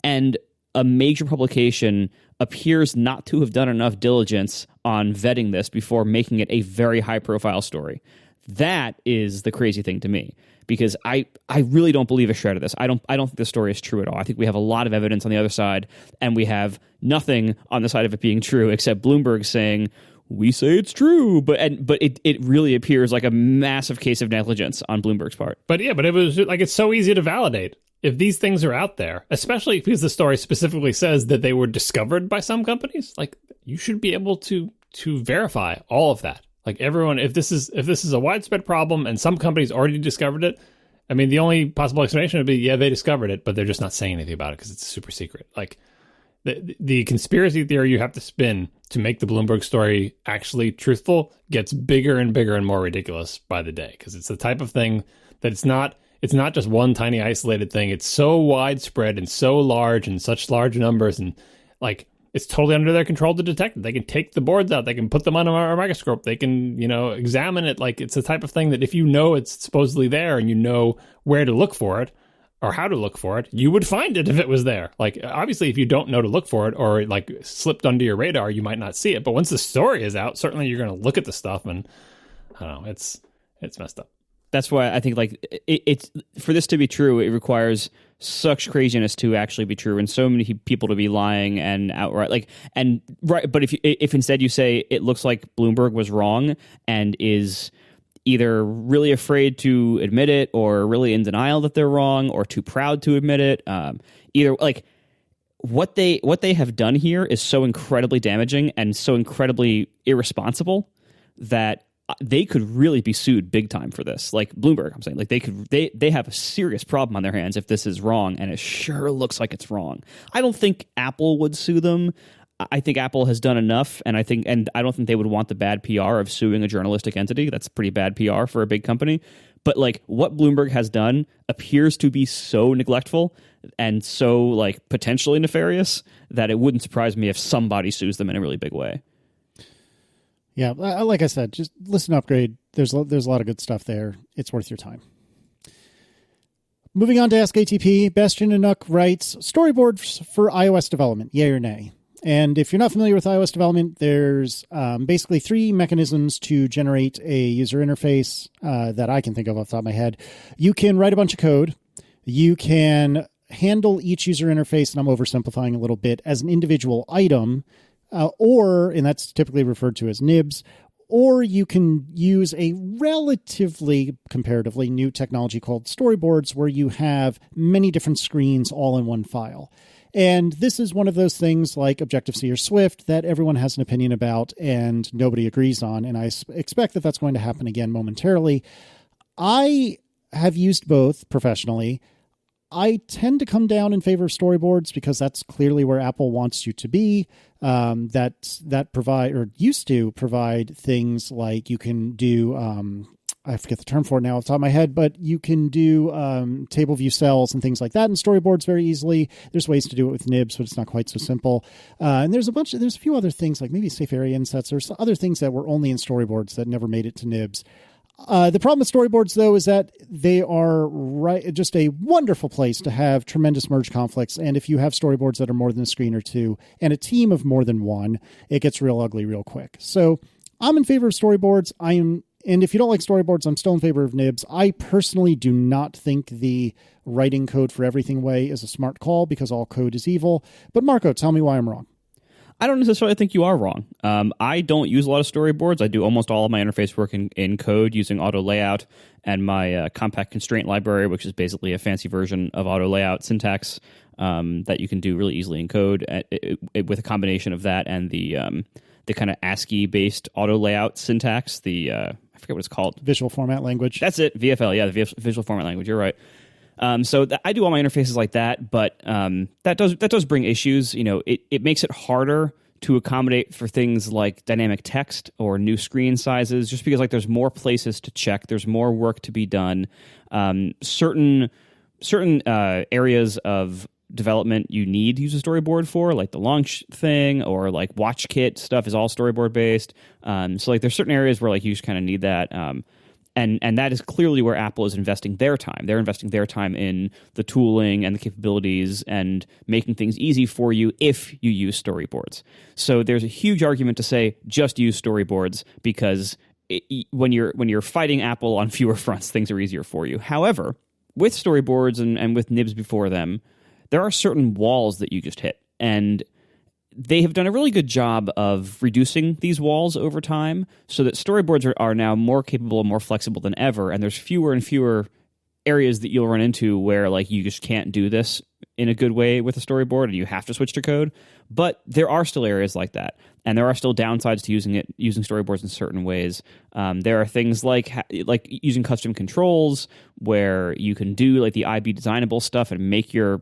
and a major publication appears not to have done enough diligence on vetting this before making it a very high-profile story. That is the crazy thing to me, because I really don't believe a shred of this. I don't think the story is true at all. I think we have a lot of evidence on the other side, and we have nothing on the side of it being true except Bloomberg saying, we say it's true, but it really appears like a massive case of negligence on Bloomberg's part. But it was like, it's so easy to validate. If these things are out there, especially because the story specifically says that they were discovered by some companies, like, you should be able to verify all of that. Like, everyone, if this is a widespread problem and some companies already discovered it, I mean, the only possible explanation would be, yeah, they discovered it, but they're just not saying anything about it because it's super secret. Like, the conspiracy theory you have to spin to make the Bloomberg story actually truthful gets bigger and bigger and more ridiculous by the day, because it's the type of thing that it's not just one tiny isolated thing. It's so widespread and so large and such large numbers, and like, it's totally under their control to detect it. They can take the boards out. They can put them on a microscope. They can, examine it. Like, it's the type of thing that if you know it's supposedly there and you know where to look for it or how to look for it, you would find it if it was there. Like, obviously, if you don't know to look for it, or it like slipped under your radar, you might not see it. But once the story is out, certainly you're going to look at the stuff, and I don't know, it's messed up. That's why I think, like, it's for this to be true, it requires such craziness to actually be true, and so many people to be lying and outright right. But if instead you say it looks like Bloomberg was wrong and is either really afraid to admit it, or really in denial that they're wrong, or too proud to admit it, either, like, what they have done here is so incredibly damaging and so incredibly irresponsible that they could really be sued big time for this. Like, Bloomberg, I'm saying, like, they have a serious problem on their hands if this is wrong, and it sure looks like it's wrong. I don't think Apple would sue them. I think Apple has done enough, and I don't think they would want the bad PR of suing a journalistic entity. That's pretty bad PR for a big company. But, like, what Bloomberg has done appears to be so neglectful and so, like, potentially nefarious that it wouldn't surprise me if somebody sues them in a really big way. Yeah, like I said, just listen, Upgrade. There's a lot of good stuff there. It's worth your time. Moving on to askatp, Bastian Anook writes, Storyboards for iOS development, yay or nay? And if you're not familiar with iOS development, there's basically three mechanisms to generate a user interface that I can think of off the top of my head. You can write a bunch of code. You can handle each user interface, and I'm oversimplifying a little bit, as an individual item, and that's typically referred to as nibs, or you can use a relatively, comparatively new technology called Storyboards, where you have many different screens all in one file. And this is one of those things like Objective-C or Swift that everyone has an opinion about and nobody agrees on, and I expect that that's going to happen again momentarily. I have used both professionally. I tend to come down in favor of Storyboards because that's clearly where Apple wants you to be. That provide, or used to provide, things like you can do, I forget the term for it now off the top of my head, but you can do table view cells and things like that in Storyboards very easily. There's ways to do it with nibs, but it's not quite so simple. And there's a few other things, like maybe safe area insets or some other things that were only in Storyboards that never made it to nibs. The problem with Storyboards, though, is that they are just a wonderful place to have tremendous merge conflicts. And if you have Storyboards that are more than a screen or two and a team of more than one, it gets real ugly real quick. So I'm in favor of Storyboards. And if you don't like Storyboards, I'm still in favor of nibs. I personally do not think the writing code for everything way is a smart call, because all code is evil. But Marco, tell me why I'm wrong. I don't necessarily think you are wrong. I don't use a lot of Storyboards. I do almost all of my interface work in code using auto layout and my compact constraint library, which is basically a fancy version of auto layout syntax. that you can do really easily in code with a combination of that and the kind of ASCII based auto layout syntax. I forget what it's called. Visual format language. That's it. VFL. Yeah, the visual format language. You're right. So I do all my interfaces like that, but that does bring issues. It makes it harder to accommodate for things like dynamic text or new screen sizes, just because there's more places to check, there's more work to be done. Certain areas of development you need to use a storyboard for, like the launch thing or like WatchKit stuff is all storyboard based. So there's certain areas where you just kind of need that. And that is clearly where Apple is investing their time. They're investing their time in the tooling and the capabilities and making things easy for you if you use storyboards. So there's a huge argument to say just use storyboards because when you're fighting Apple on fewer fronts, things are easier for you. However, with storyboards and with nibs before them, there are certain walls that you just hit. And they have done a really good job of reducing these walls over time so that storyboards are now more capable and more flexible than ever, and there's fewer and fewer areas that you'll run into where you just can't do this in a good way with a storyboard and you have to switch to code. But there are still areas like that, and there are still downsides to using storyboards in certain ways. There are things like using custom controls where you can do the IB designable stuff and make your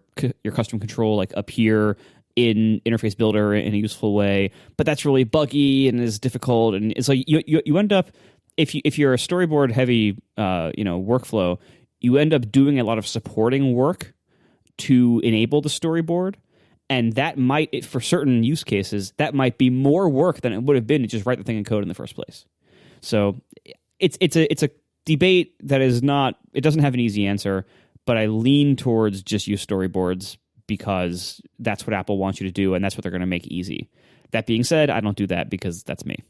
custom control appear in Interface Builder in a useful way, but that's really buggy and is difficult. And it's you end up, if you're a storyboard heavy workflow, you end up doing a lot of supporting work to enable the storyboard, and that might, for certain use cases, that might be more work than it would have been to just write the thing in code in the first place. So it's a debate that is not, it doesn't have an easy answer, but I lean towards just use storyboards because that's what Apple wants you to do, and that's what they're going to make easy. That being said, I don't do that because that's me.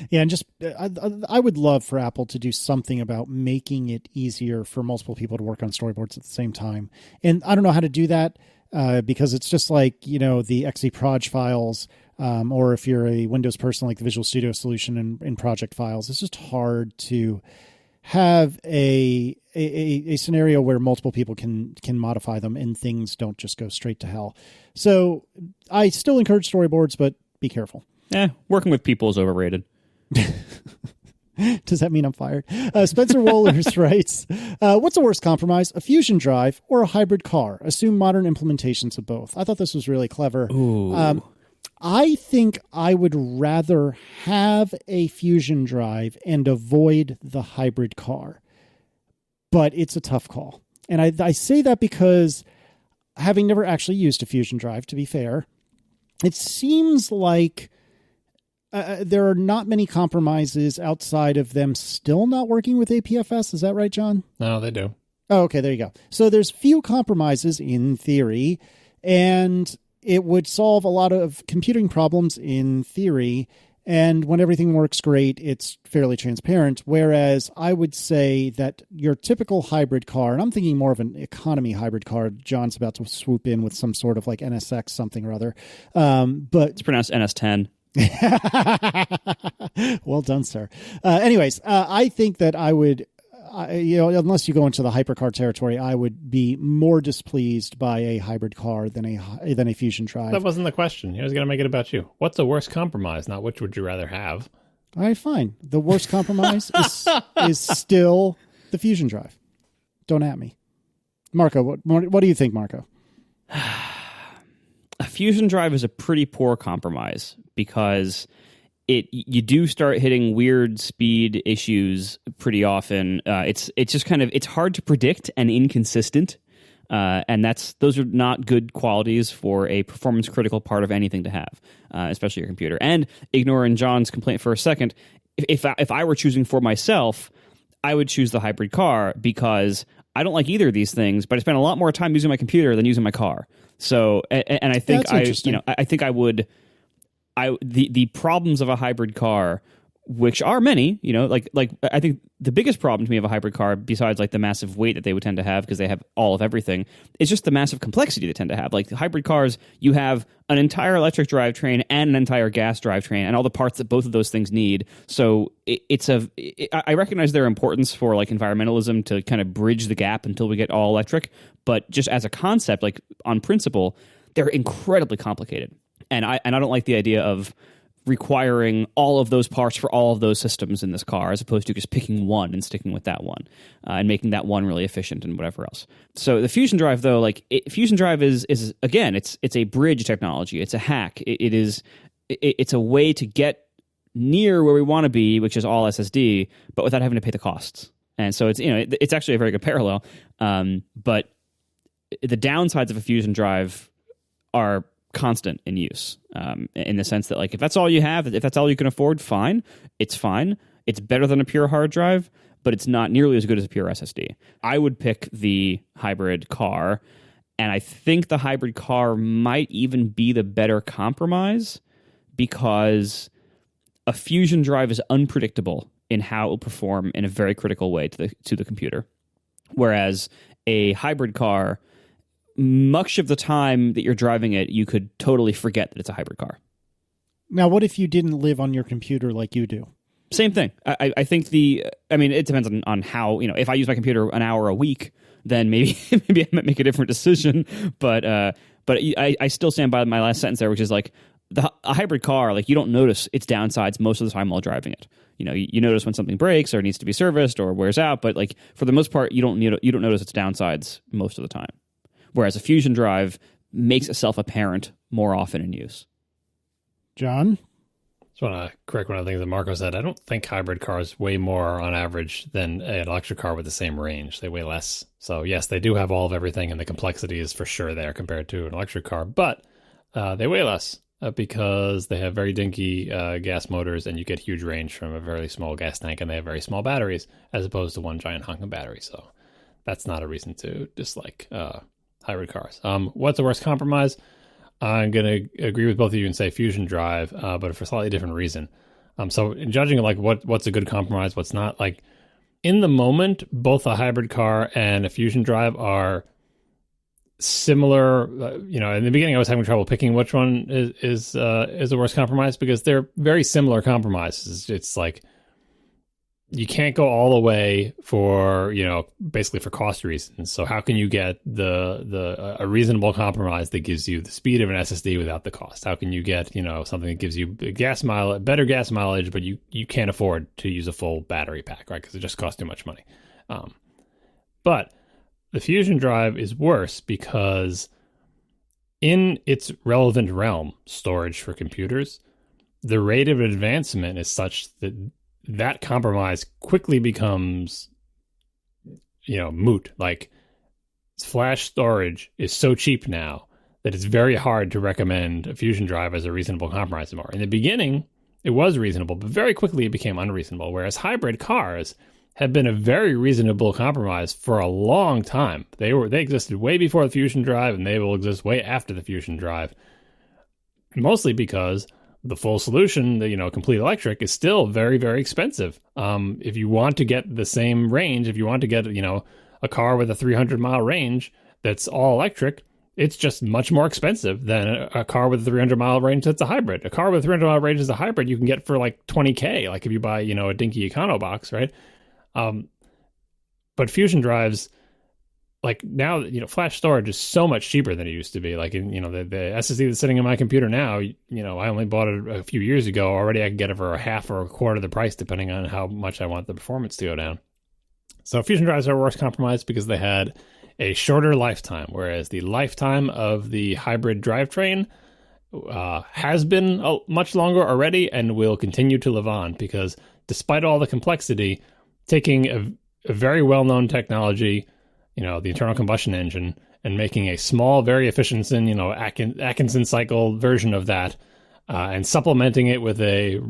Yeah, and just I would love for Apple to do something about making it easier for multiple people to work on storyboards at the same time. And I don't know how to do that because it's just the XE Proj files, or if you're a Windows person, like the Visual Studio solution in project files. It's just hard to have a scenario where multiple people can modify them and things don't just go straight to hell. So I still encourage storyboards, but be careful. Working with people is overrated. Does that mean I'm fired? Spencer Wohlers writes, what's the worst compromise, a Fusion drive or a hybrid car? Assume modern implementations of both. I thought this was really clever. I think I would rather have a Fusion drive and avoid the hybrid car. But it's a tough call. And I say that because having never actually used a Fusion drive, to be fair, it seems like there are not many compromises outside of them still not working with APFS. Is that right, John? No, they do. Oh, okay, there you go. So there's few compromises in theory, and it would solve a lot of computing problems in theory. And when everything works great, it's fairly transparent. Whereas I would say that your typical hybrid car, and I'm thinking more of an economy hybrid car, John's about to swoop in with some sort of NSX something or other. But it's pronounced NS10. Well done, sir. Anyways, I think that I would, unless you go into the hypercar territory, I would be more displeased by a hybrid car than a Fusion drive. That wasn't the question. He was going to make it about you. What's the worst compromise? Not which would you rather have? All right, fine. The worst compromise is still the Fusion drive. Don't at me. Marco, what do you think, Marco? A Fusion drive is a pretty poor compromise because you do start hitting weird speed issues pretty often. It's just it's hard to predict and inconsistent, and those are not good qualities for a performance critical part of anything to have, especially your computer. And ignoring John's complaint for a second, if I were choosing for myself, I would choose the hybrid car because I don't like either of these things, but I spend a lot more time using my computer than using my car. So, and I think the problems of a hybrid car which are many, like I think the biggest problem to me of a hybrid car, besides like the massive weight that they would tend to have because they have all of everything, is just the massive complexity they tend to have. Like hybrid cars, you have an entire electric drivetrain and an entire gas drivetrain and all the parts that both of those things need. So I recognize their importance for like environmentalism to kind of bridge the gap until we get all electric, but just as a concept, like on principle, they're incredibly complicated. And I don't like the idea of requiring all of those parts for all of those systems in this car, as opposed to just picking one and sticking with that one and making that one really efficient and whatever else. So the Fusion Drive, though, Fusion Drive is again, it's a bridge technology. It's a hack. It's a way to get near where we want to be, which is all SSD, but without having to pay the costs. And so it's actually a very good parallel. But the downsides of a Fusion Drive are constant in use, in the sense that like if that's all you have, if that's all you can afford, fine. It's better than a pure hard drive, but it's not nearly as good as a pure SSD. I would pick the hybrid car, and I think the hybrid car might even be the better compromise because a Fusion Drive is unpredictable in how it will perform in a very critical way to the computer, whereas a hybrid car, much of the time that you're driving it, you could totally forget that it's a hybrid car. Now, what if you didn't live on your computer like you do? Same thing. I think it depends on how, if I use my computer an hour a week, then maybe I might make a different decision. But I still stand by my last sentence there, which is like a hybrid car, like you don't notice its downsides most of the time while driving it. You notice when something breaks or needs to be serviced or wears out, but like for the most part, you don't notice its downsides most of the time. Whereas a Fusion Drive makes itself apparent more often in use. John? Just want to correct one of the things that Marco said. I don't think hybrid cars weigh more on average than an electric car with the same range. They weigh less. So yes, they do have all of everything, and the complexity is for sure there compared to an electric car. But they weigh less because they have very dinky gas motors, and you get huge range from a very small gas tank, and they have very small batteries as opposed to one giant honking battery. So that's not a reason to dislike hybrid cars. What's the worst compromise? I'm going to agree with both of you and say Fusion Drive, but for a slightly different reason. So in judging like what's a good compromise, what's not, like in the moment, both a hybrid car and a Fusion Drive are similar. In the beginning, I was having trouble picking which one is the worst compromise because they're very similar compromises. It's like you can't go all the way for, basically for cost reasons. So how can you get a reasonable compromise that gives you the speed of an SSD without the cost? How can you get, something that gives you better gas mileage, but you can't afford to use a full battery pack, right? Because it just costs too much money. But the Fusion Drive is worse because in its relevant realm, storage for computers, the rate of advancement is such that compromise quickly becomes, moot. Like flash storage is so cheap now that it's very hard to recommend a Fusion Drive as a reasonable compromise anymore. In the beginning, it was reasonable, but very quickly it became unreasonable, whereas hybrid cars have been a very reasonable compromise for a long time. They existed way before the Fusion Drive, and they will exist way after the Fusion Drive, mostly because the full solution, the complete electric, is still very, very expensive. If you want to get the same range, if you want to get, a car with a 300-mile range that's all electric, it's just much more expensive than a car with a 300-mile range that's a hybrid. A car with a 300-mile range is a hybrid you can get for like $20K, like if you buy, a dinky Econo box, right? But Fusion Drives, like now, flash storage is so much cheaper than it used to be. Like, the SSD that's sitting in my computer now, I only bought it a few years ago. Already I can get it for a half or a quarter of the price, depending on how much I want the performance to go down. So Fusion Drives are a worse compromise because they had a shorter lifetime, whereas the lifetime of the hybrid drivetrain has been much longer already and will continue to live on because despite all the complexity, taking a very well-known technology, the internal combustion engine, and making a small, very efficient, Atkinson cycle version of that, and supplementing it with a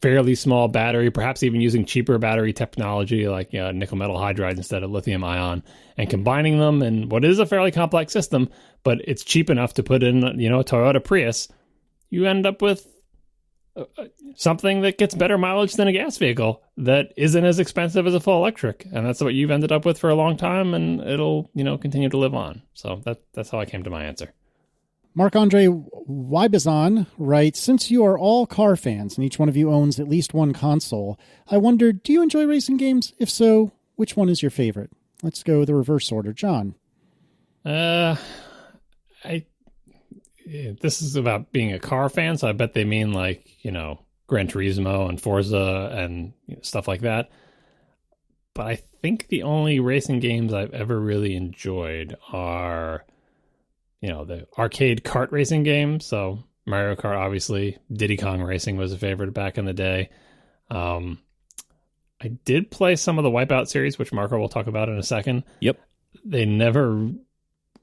fairly small battery, perhaps even using cheaper battery technology like nickel metal hydride instead of lithium ion, and combining them in what is a fairly complex system, but it's cheap enough to put in, a Toyota Prius. You end up with something that gets better mileage than a gas vehicle that isn't as expensive as a full electric. And that's what you've ended up with for a long time, and it'll, continue to live on. So that's how I came to my answer. Marc-Andre Wybazan writes, since you are all car fans and each one of you owns at least one console, I wonder, do you enjoy racing games? If so, which one is your favorite? Let's go the reverse order. John. This is about being a car fan, so I bet they mean like, Gran Turismo and Forza and stuff like that. But I think the only racing games I've ever really enjoyed are, the arcade kart racing games. So Mario Kart, obviously. Diddy Kong Racing was a favorite back in the day. I did play some of the Wipeout series, which Marco will talk about in a second. Yep. They never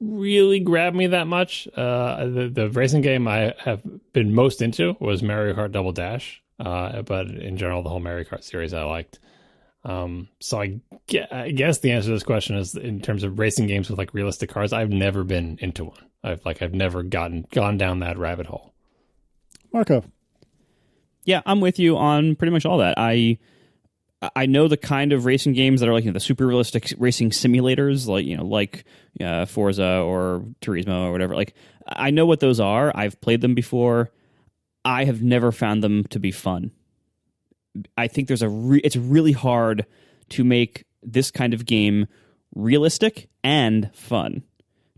really grabbed me that much. The racing game I have been most into was Mario Kart Double Dash. But in general, the whole Mario Kart series I liked. So I guess the answer to this question is, in terms of racing games with like realistic cars, I've never been into one. I've never gone down that rabbit hole. Marco. Yeah, I'm with you on pretty much all that. I know the kind of racing games that are like the super realistic racing simulators, like Forza or Turismo or whatever. Like, I know what those are. I've played them before. I have never found them to be fun. I think it's really hard to make this kind of game realistic and fun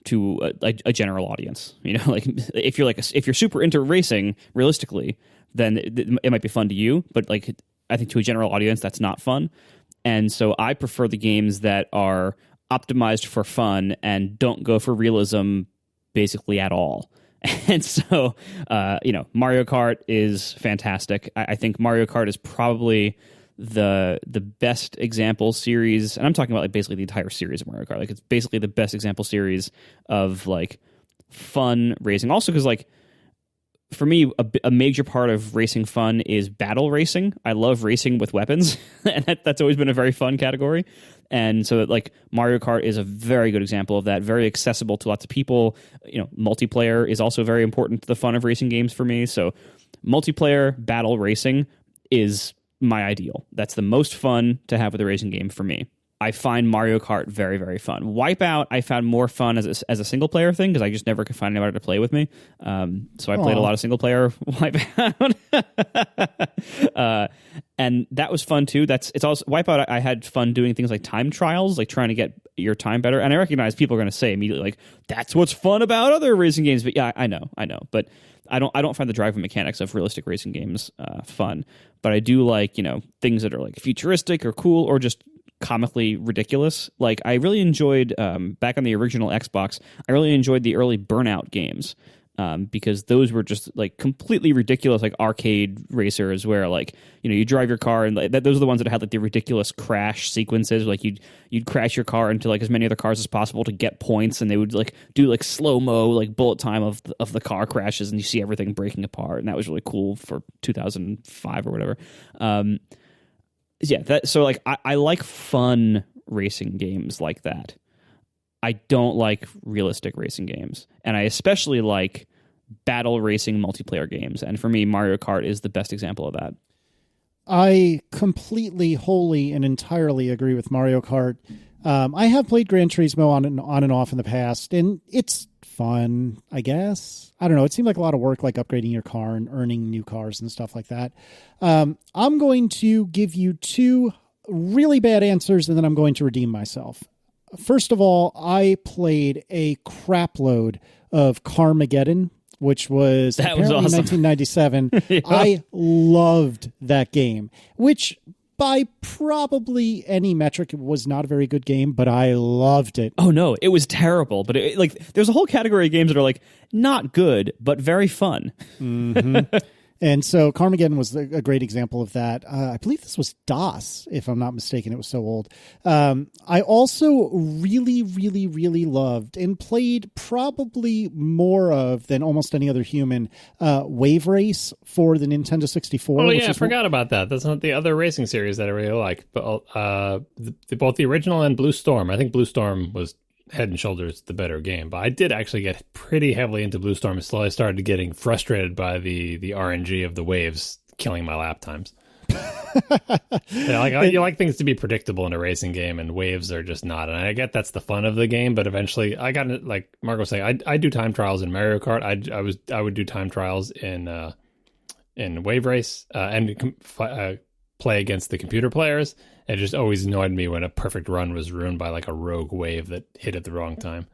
to a general audience. If you're super into racing realistically, then it might be fun to you, but like I think to a general audience that's not fun. And so I prefer the games that are optimized for fun and don't go for realism basically at all. And so, Mario Kart is fantastic. I think Mario Kart is probably the best example series, and I'm talking about like basically the entire series of Mario Kart. Like, it's basically the best example series of like fun racing. Also, because like for me, a major part of racing fun is battle racing. I love racing with weapons, and that's always been a very fun category. And so, like, Mario Kart is a very good example of that. Very accessible to lots of people. Multiplayer is also very important to the fun of racing games for me. So, multiplayer battle racing is my ideal. That's the most fun to have with a racing game for me. I find Mario Kart very, very fun. Wipeout, I found more fun as a single player thing because I just never could find anybody to play with me. So I played a lot of single player Wipeout, and that was fun too. It's also Wipeout. I had fun doing things like time trials, like trying to get your time better. And I recognize people are going to say immediately, like, "That's what's fun about other racing games." But yeah, I know, but I don't find the driving mechanics of realistic racing games fun. But I do like things that are like futuristic or cool or just comically ridiculous. Like, I really enjoyed back on the original Xbox, I really enjoyed the early Burnout games because those were just like completely ridiculous, like arcade racers where like you drive your car and like, those are the ones that had like the ridiculous crash sequences. Like you'd crash your car into like as many other cars as possible to get points, and they would like do like slow mo like bullet time of the car crashes, and you see everything breaking apart, and that was really cool for 2005 or whatever. Yeah, so like I like fun racing games like that. I don't like realistic racing games, and I especially like battle racing multiplayer games. And for me, Mario Kart is the best example of that. I completely, wholly, and entirely agree with Mario Kart. I have played Gran Turismo on and off in the past, and it's fun, I guess. I don't know. It seemed like a lot of work, like upgrading your car and earning new cars and stuff like that. I'm going to give you two really bad answers, and then I'm going to redeem myself. First of all, I played a crap load of Carmageddon, which was apparently awesome. 1997. Yeah. I loved that game, which by probably any metric was not a very good game, but I loved it. Oh no, it was terrible. But there's a whole category of games that are like not good, but very fun. Mm-hmm. And so Carmageddon was a great example of that. I believe this was DOS, if I'm not mistaken. It was so old. I also really, really, really loved and played probably more of than almost any other human Wave Race for the Nintendo 64. Oh, yeah, I forgot about that. That's not the other racing series that I really like. But both the original and Blue Storm. I think Blue Storm was head and shoulders the better game, but I did actually get pretty heavily into Blue Storm until I started getting frustrated by the RNG of the waves killing my lap times. You like things to be predictable in a racing game, and waves are just not. And I get that's the fun of the game, but eventually I got like Mark was saying, I do time trials in Mario Kart. I would do time trials in Wave Race and play against the computer players. It just always annoyed me when a perfect run was ruined by like a rogue wave that hit at the wrong time.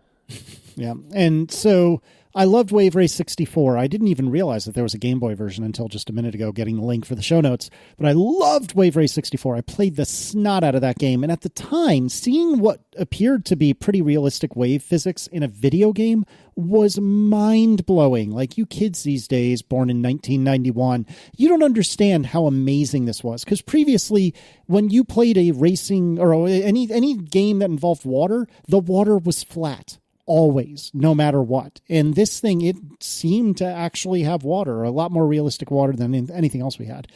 Yeah, and so I loved Wave Race 64. I didn't even realize that there was a Game Boy version until just a minute ago getting the link for the show notes. But I loved Wave Race 64. I played the snot out of that game. And at the time, seeing what appeared to be pretty realistic wave physics in a video game was mind-blowing. Like, you kids these days, born in 1991, you don't understand how amazing this was. Because previously, when you played a racing or any game that involved water, the water was flat. Always, no matter what. And this thing, it seemed to actually have water, a lot more realistic water than anything else we had.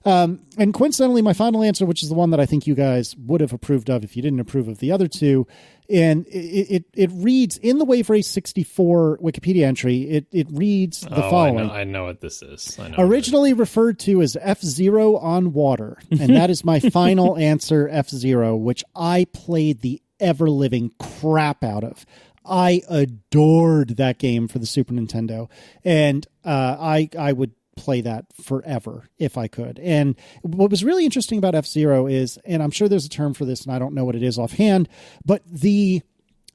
And coincidentally, my final answer, which is the one that I think you guys would have approved of if you didn't approve of the other two, and it reads in the Wave Race 64 Wikipedia entry, it reads the following. I know what this is. Originally referred to as F-Zero on water. And that is my final answer, F-Zero, which I played the ever-living crap out of. I adored that game for the Super Nintendo, and I would play that forever if I could. And what was really interesting about F-Zero is, and I'm sure there's a term for this, and I don't know what it is offhand, but the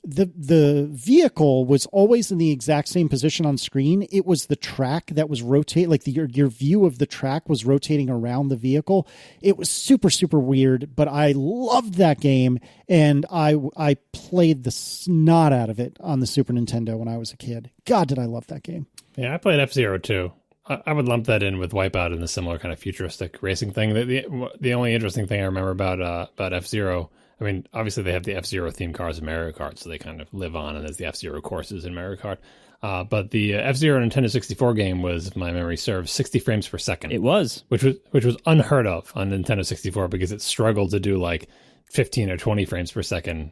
vehicle was always in the exact same position on screen. It was the track that was rotating, like your view of the track was rotating around the vehicle. It was super, super weird, but I loved that game, and I played the snot out of it on the Super Nintendo when I was a kid. God, did I love that game. Yeah, I played F-Zero too. I would lump that in with Wipeout and the similar kind of futuristic racing thing. The only interesting thing I remember about F-Zero, I mean, obviously they have the F-Zero themed cars in Mario Kart, so they kind of live on, and there's the F-Zero courses in Mario Kart. But the F-Zero Nintendo 64 game was, if my memory serves, 60 frames per second. It was. Which was unheard of on Nintendo 64 because it struggled to do like 15 or 20 frames per second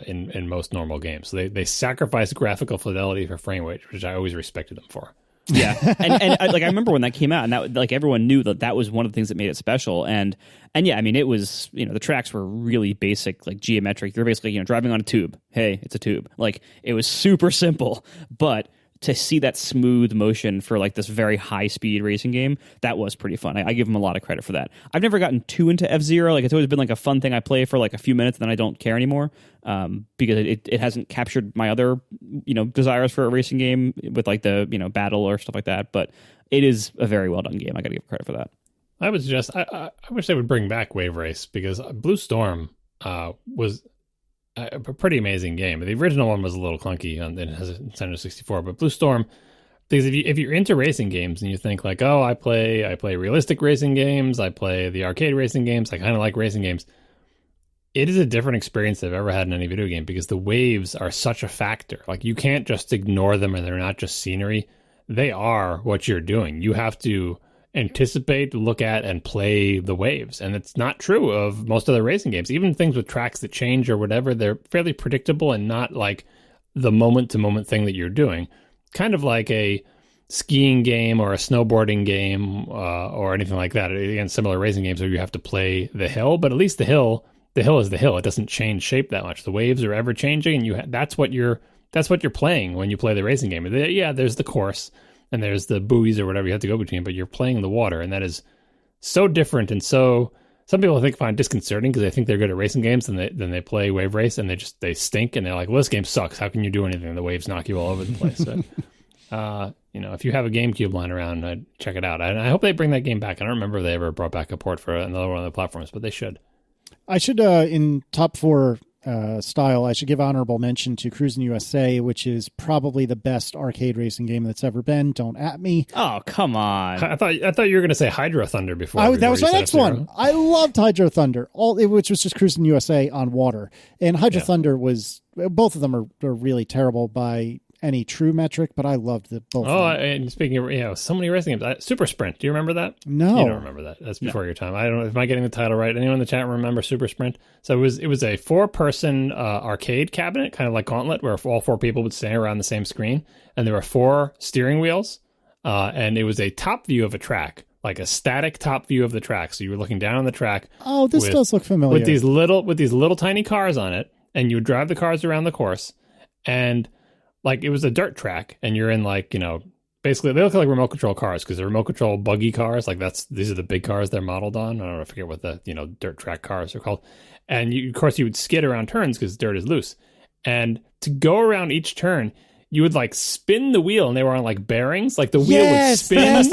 in most normal games. So they sacrificed graphical fidelity for frame rate, which I always respected them for. Yeah, and like I remember when that came out, and that like everyone knew that was one of the things that made it special. And yeah, I mean, it was, the tracks were really basic, like geometric. You're basically driving on a tube. Hey, it's a tube. Like, it was super simple, but to see that smooth motion for like this very high speed racing game, that was pretty fun. I give them a lot of credit for that. I've never gotten too into F-Zero. Like, it's always been like a fun thing I play for like a few minutes, and then I don't care anymore, because it hasn't captured my other desires for a racing game with like the battle or stuff like that. But it is a very well done game. I got to give credit for that. I would suggest I wish they would bring back Wave Race, because Blue Storm was a pretty amazing game. The original one was a little clunky on Nintendo 64, but Blue Storm, because if you're into racing games and you think like, oh, I play realistic racing games, I play the arcade racing games, I kind of like racing games, it is a different experience I've ever had in any video game, because the waves are such a factor. Like, you can't just ignore them, and they're not just scenery. They are what you're doing. You have to anticipate, look at, and play the waves. And it's not true of most other racing games. Even things with tracks that change or whatever, they're fairly predictable and not like the moment-to-moment thing that you're doing. Kind of like a skiing game or a snowboarding game or anything like that. Again, similar racing games where you have to play the hill, but at least the hill is the hill. It doesn't change shape that much. The waves are ever changing, and that's what you're playing when you play the racing game. Yeah, there's the course, and there's the buoys or whatever you have to go between, but you're playing the water, and that is so different. And so some people find disconcerting because they think they're good at racing games, and then they play Wave Race, and they stink, and they're like, well, this game sucks. How can you do anything? The waves knock you all over the place. So, if you have a GameCube lying around, check it out. I hope they bring that game back. I don't remember if they ever brought back a port for another one of the platforms, but they should. I should, in top 4 style, I should give honorable mention to Cruisin' USA, which is probably the best arcade racing game that's ever been. Don't at me. Oh, come on. I thought you were going to say Hydro Thunder before. That was my next one. I loved Hydro Thunder, which was just Cruisin' USA on water. And Hydro Thunder was, both of them are really terrible by any true metric, but I loved the both. Oh, and speaking of, so many racing games. Super Sprint. Do you remember that? No. You don't remember that. That's before your time. I don't know. Am I getting the title right? Anyone in the chat remember Super Sprint? So it was a 4-person arcade cabinet, kind of like Gauntlet, where all 4 people would stand around the same screen, and there were 4 steering wheels, and it was a top view of a track. like a static top view of the track. So you were looking down on the track. Oh, this does look familiar. With these little tiny cars on it, and you would drive the cars around the course, and like it was a dirt track, and you're in like, you know, basically they look like remote control cars because they're remote control buggy cars. Like these are the big cars they're modeled on. I don't know, I forget what the, you know, dirt track cars are called. And you, of course, you would skid around turns because dirt is loose. And to go around each turn, you would like spin the wheel, and they were on like bearings. Like the wheel would spin. Yes.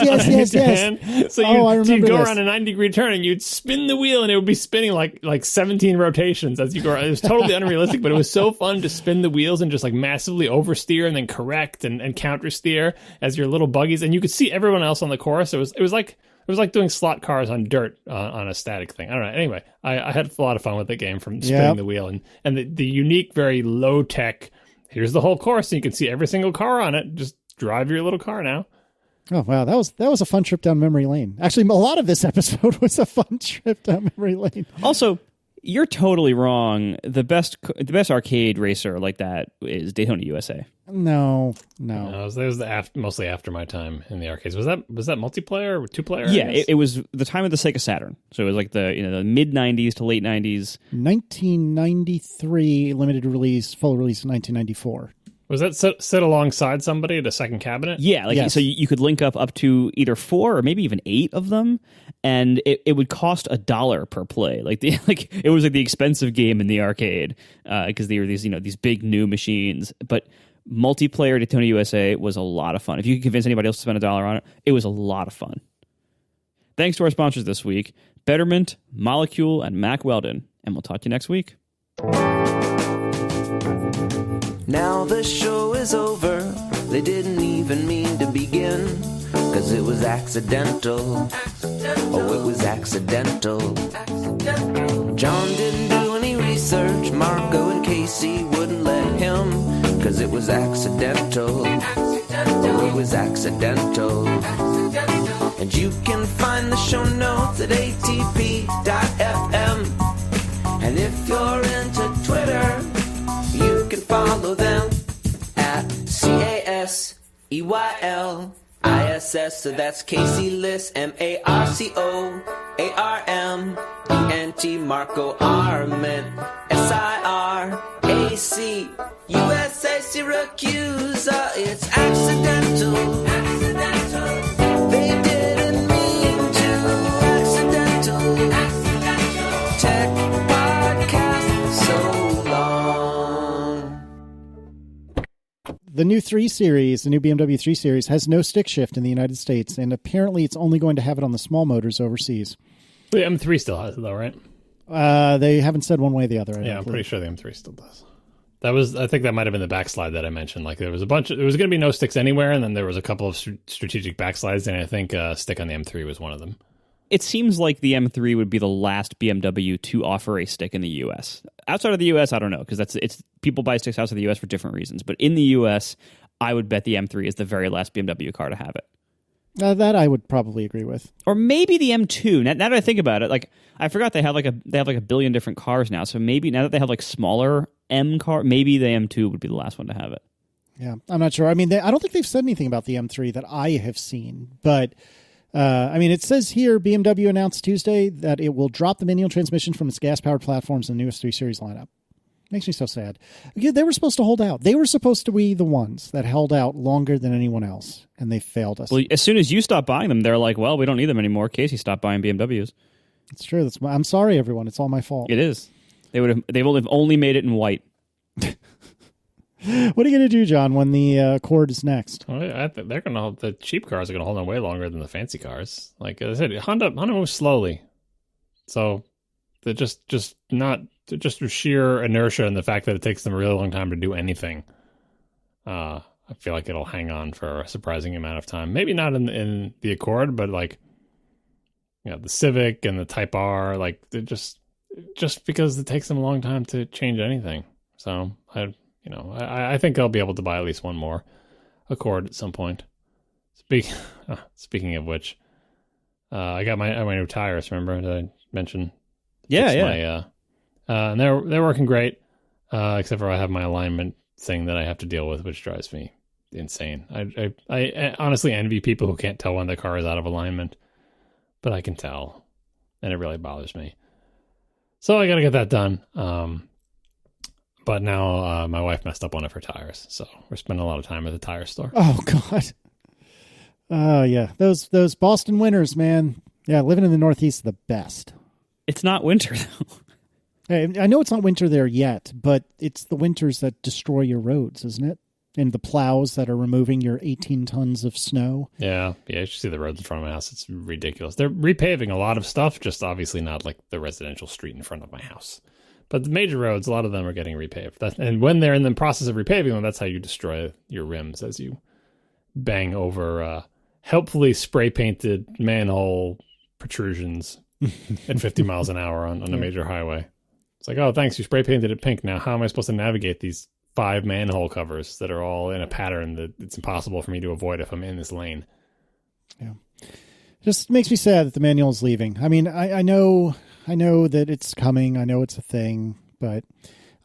So you'd go around a 90-degree turn, and you'd spin the wheel, and it would be spinning like 17 rotations as you go around. It was totally unrealistic, but it was so fun to spin the wheels and just like massively oversteer and then correct and counter steer as your little buggies. And you could see everyone else on the course. It was like doing slot cars on dirt on a static thing. I don't know. Anyway, I had a lot of fun with the game from spinning the wheel and the unique, very low tech. Here's the whole course, and you can see every single car on it. Just drive your little car now. Oh, wow. That was a fun trip down memory lane. Actually, a lot of this episode was a fun trip down memory lane. Also, you're totally wrong. The best arcade racer like that is Daytona USA. No. It was mostly after my time in the arcades. Was that multiplayer or 2-player? Yeah, it was the time of the Sega Saturn. So it was like the mid 90s to late 90s. 1993 limited release, full release in 1994. Was that sit alongside somebody at a second cabinet? Yeah, like so you could link up to either 4 or maybe even 8 of them, and it would cost $1 per play. It was like the expensive game in the arcade because they were these big new machines. But multiplayer Daytona USA was a lot of fun. If you could convince anybody else to spend $1 on it, it was a lot of fun. Thanks to our sponsors this week, Betterment, Molekule, and Mack Weldon, and we'll talk to you next week. Now the show is over, they didn't even mean to begin, 'cause it was accidental. Oh, it was accidental. John didn't do any research, Marco and Casey wouldn't let him, 'cause it was accidental. Oh, it was accidental. And you can find the show notes at atp.fm. And if you're into Twitter, you can follow them at CASEYLISS. So that's Casey Liss, MARCOARMENT, Marco Arment, SIRAC, USA Syracuse. It's accidental. They didn't mean to. Accidental. Tech podcast so long. The new 3 Series, the new BMW 3 Series, has no stick shift in the United States, and apparently it's only going to have it on the small motors overseas. The M3 still has it, though, right? They haven't said one way or the other. I'm pretty sure the M3 still does. I think that might have been the backslide that I mentioned. Like there was going to be no sticks anywhere, and then there was a couple of strategic backslides, and I think stick on the M3 was one of them. It seems like the M3 would be the last BMW to offer a stick in the U.S. Outside of the U.S., I don't know, because it's people buy sticks outside of the U.S. for different reasons. But in the U.S., I would bet the M3 is the very last BMW car to have it. That I would probably agree with. Or maybe the M2. Now that I think about it, like I forgot they have like a billion different cars now. So maybe now that they have like smaller M car, maybe the M2 would be the last one to have it. Yeah, I'm not sure. I mean, I don't think they've said anything about the M3 that I have seen, but. It says here BMW announced Tuesday that it will drop the manual transmission from its gas-powered platforms in the newest 3 Series lineup. Makes me so sad. Yeah, they were supposed to hold out. They were supposed to be the ones that held out longer than anyone else, and they failed us. Well, as soon as you stop buying them, they're like, well, we don't need them anymore. Casey stopped buying BMWs. It's true. I'm sorry, everyone. It's all my fault. It is. They would have only made it in white. What are you going to do, John, when the Accord is next? Well, I think the cheap cars are going to hold on way longer than the fancy cars. Like I said, Honda moves slowly, so they're just sheer inertia and the fact that it takes them a really long time to do anything. I feel like it'll hang on for a surprising amount of time. Maybe not in the Accord, but like the Civic and the Type R, like they're just because it takes them a long time to change anything. So I think I'll be able to buy at least one more Accord at some point. Speaking of which, I got my new tires. Remember that I mentioned? Yeah. And they're working great, except for I have my alignment thing that I have to deal with, which drives me insane. I honestly envy people who can't tell when the car is out of alignment. but I can tell, and it really bothers me. So I got to get that done. But now my wife messed up one of her tires, so we're spending a lot of time at the tire store. Oh, God. Oh, yeah. Those Boston winters, man. Yeah, living in the Northeast is the best. It's not winter, though. Hey, I know it's not winter there yet, but it's the winters that destroy your roads, isn't it? And the plows that are removing your 18 tons of snow. Yeah, you should see the roads in front of my house. It's ridiculous. They're repaving a lot of stuff, just obviously not like the residential street in front of my house. But the major roads, a lot of them are getting repaved. And when they're in the process of repaving them, that's how you destroy your rims, as you bang over helpfully spray-painted manhole protrusions at 50 miles an hour on a major highway. It's like, oh, thanks, you spray-painted it pink. Now how am I supposed to navigate these 5 manhole covers that are all in a pattern that it's impossible for me to avoid if I'm in this lane? Yeah. Just makes me sad that the manual's leaving. I mean, I know that it's coming. I know it's a thing, but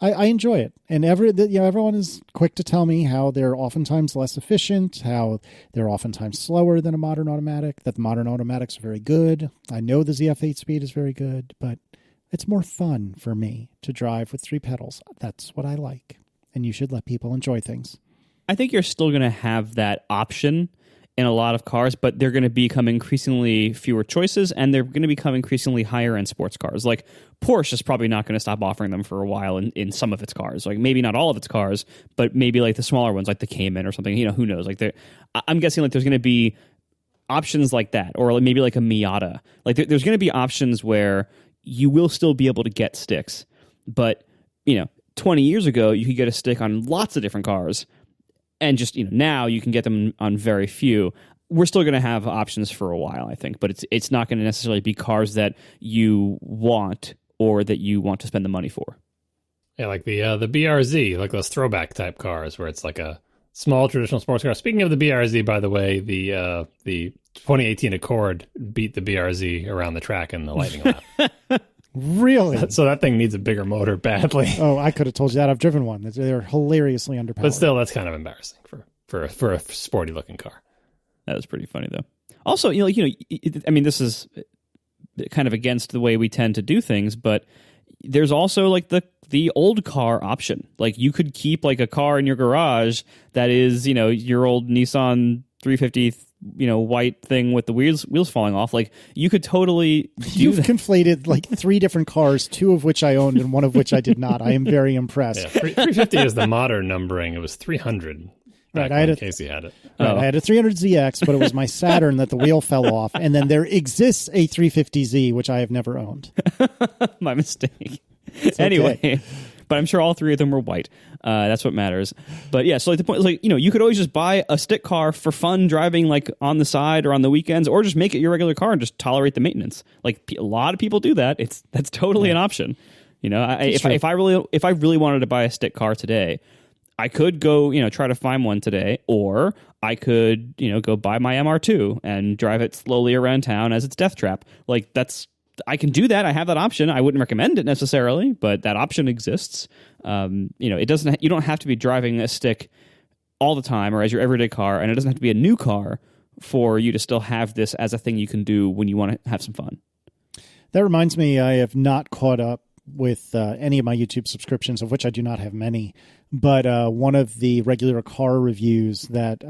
I enjoy it. And everyone is quick to tell me how they're oftentimes less efficient, how they're oftentimes slower than a modern automatic, that the modern automatics are very good. I know the ZF8 speed is very good, but it's more fun for me to drive with 3 pedals. That's what I like. And you should let people enjoy things. I think you're still going to have that option in a lot of cars, but they're going to become increasingly fewer choices, and they're going to become increasingly higher-end sports cars. Like Porsche is probably not going to stop offering them for a while in some of its cars. Like maybe not all of its cars, but maybe like the smaller ones, like the Cayman or something. Who knows? Like I'm guessing like there's going to be options like that, or like maybe like a Miata. Like there's going to be options where you will still be able to get sticks, but 20 years ago you could get a stick on lots of different cars. And just, now you can get them on very few. We're still going to have options for a while, I think, but it's not going to necessarily be cars that you want or that you want to spend the money for. Yeah, like the BRZ, like those throwback type cars where it's like a small traditional sports car. Speaking of the BRZ, by the way, the 2018 Accord beat the BRZ around the track in the lightning lap. Really? So that thing needs a bigger motor badly. Oh, I could have told you that. I've driven one. They're hilariously underpowered. But still, that's kind of embarrassing for a sporty looking car. That was pretty funny, though. Also, I mean, this is kind of against the way we tend to do things, but there's also like the old car option. Like you could keep like a car in your garage that is, your old Nissan 350 white thing with the wheels falling off. Like you could totally You've conflated like 3 different cars, 2 of which I owned and 1 of which I did not. I am very impressed. Yeah, 350 is the modern numbering. It was 300 right, I had Casey had it. Right, I had a 300ZX, but it was my Saturn that the wheel fell off. And then there exists a 350Z, which I have never owned. My mistake. It's anyway, okay. But I'm sure all 3 of them were white. That's what matters. But yeah, so like the point is like, you could always just buy a stick car for fun driving like on the side or on the weekends, or just make it your regular car and just tolerate the maintenance. Like a lot of people do that. That's totally an option. If I really wanted to buy a stick car today, I could go, try to find one today, or I could, go buy my MR2 and drive it slowly around town as its death trap. Like I can do that. I have that option. I wouldn't recommend it necessarily, but that option exists. It doesn't. You don't have to be driving a stick all the time or as your everyday car, and it doesn't have to be a new car for you to still have this as a thing you can do when you want to have some fun. That reminds me, I have not caught up with any of my YouTube subscriptions, of which I do not have many. But one of the regular car reviews that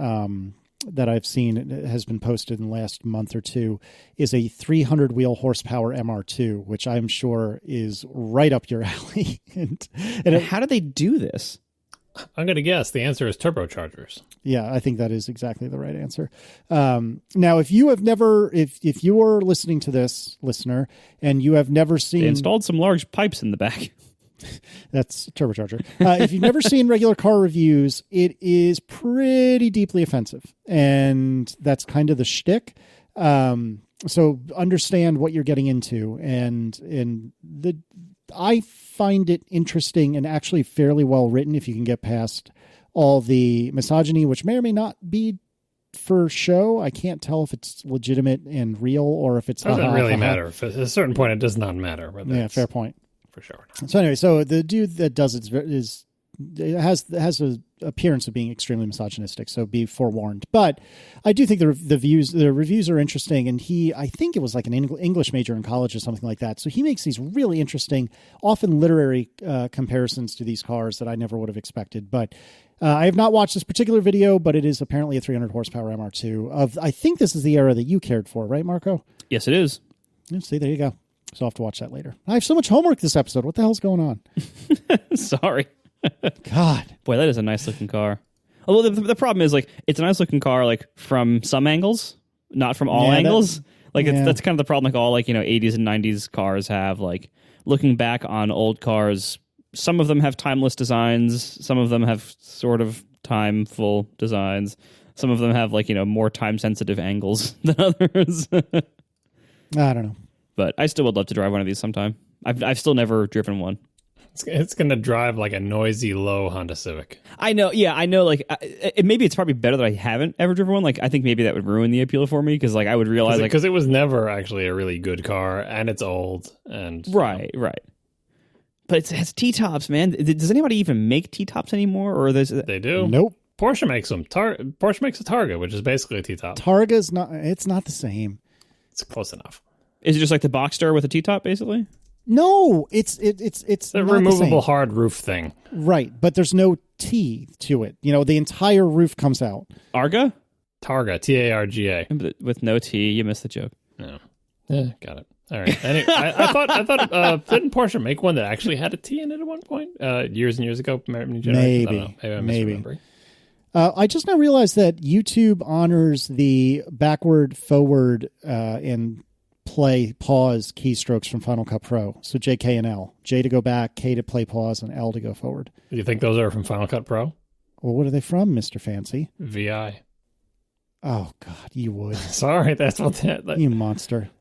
I've seen has been posted in the last month or 2 is a 300 wheel horsepower MR2, which I'm sure is right up your alley. and how do they do this? I'm going to guess the answer is turbochargers. Yeah, I think that is exactly the right answer. Now, if you have never, if you are listening to this, listener, and you have never seen... They installed some large pipes in the back. That's turbocharger. If you've never seen regular car reviews, it is pretty deeply offensive. And that's kind of the shtick. So understand what you're getting into. And I find it interesting and actually fairly well written if you can get past all the misogyny, which may or may not be for show. I can't tell if it's legitimate and real or if it's... Doesn't really matter. At a certain point, it does not matter. Yeah, fair point. For sure. So anyway, so the dude that does it has a appearance of being extremely misogynistic, so be forewarned. But I do think the reviews are interesting, and I think it was like an English major in college or something like that. So he makes these really interesting, often literary comparisons to these cars that I never would have expected. But I have not watched this particular video, but it is apparently a 300 horsepower MR2. I think this is the era that you cared for, right, Marco? Yes, it is. Yeah, see, there you go. So I'll have to watch that later. I have so much homework this episode. What the hell's going on? Sorry. God. Boy, that is a nice looking car. Although the problem is, like, it's a nice looking car, like, from some angles, not from all angles. That's kind of the problem, like, all, like, 80s and 90s cars have, like, looking back on old cars, some of them have timeless designs, some of them have sort of timeful designs, some of them have, like, more time-sensitive angles than others. I don't know. But I still would love to drive one of these sometime. I've still never driven one. It's going to drive like a noisy, low Honda Civic. I know. Yeah, I know. Like, maybe it's probably better that I haven't ever driven one. Like, I think maybe that would ruin the appeal for me because, like, I would realize, because it was never actually a really good car, and it's old, and right. But it has T-tops, man. Does anybody even make T-tops anymore, or they do? Nope. Porsche makes them. Porsche makes a Targa, which is basically a T-top. Targa's not. It's not the same. It's close enough. Is it just like the Boxster with a T-top, basically? No, it's a removable hard roof thing. Right, but there's no T to it. The entire roof comes out. Targa, Targa. With no T. You missed the joke. No. Yeah, got it. All right. Anyway, I thought didn't Porsche make one that actually had a T in it at one point? Years and years ago, maybe. Maybe I'm misremembering. I just now realized that YouTube honors the backward, forward, and play pause keystrokes from Final Cut Pro. So J, K, and L. J to go back, K to play pause, and L to go forward. Do you think those are from Final Cut Pro? Well, what are they from, Mr. Fancy? VI. Oh, God, you would. Sorry, that's what that... You monster.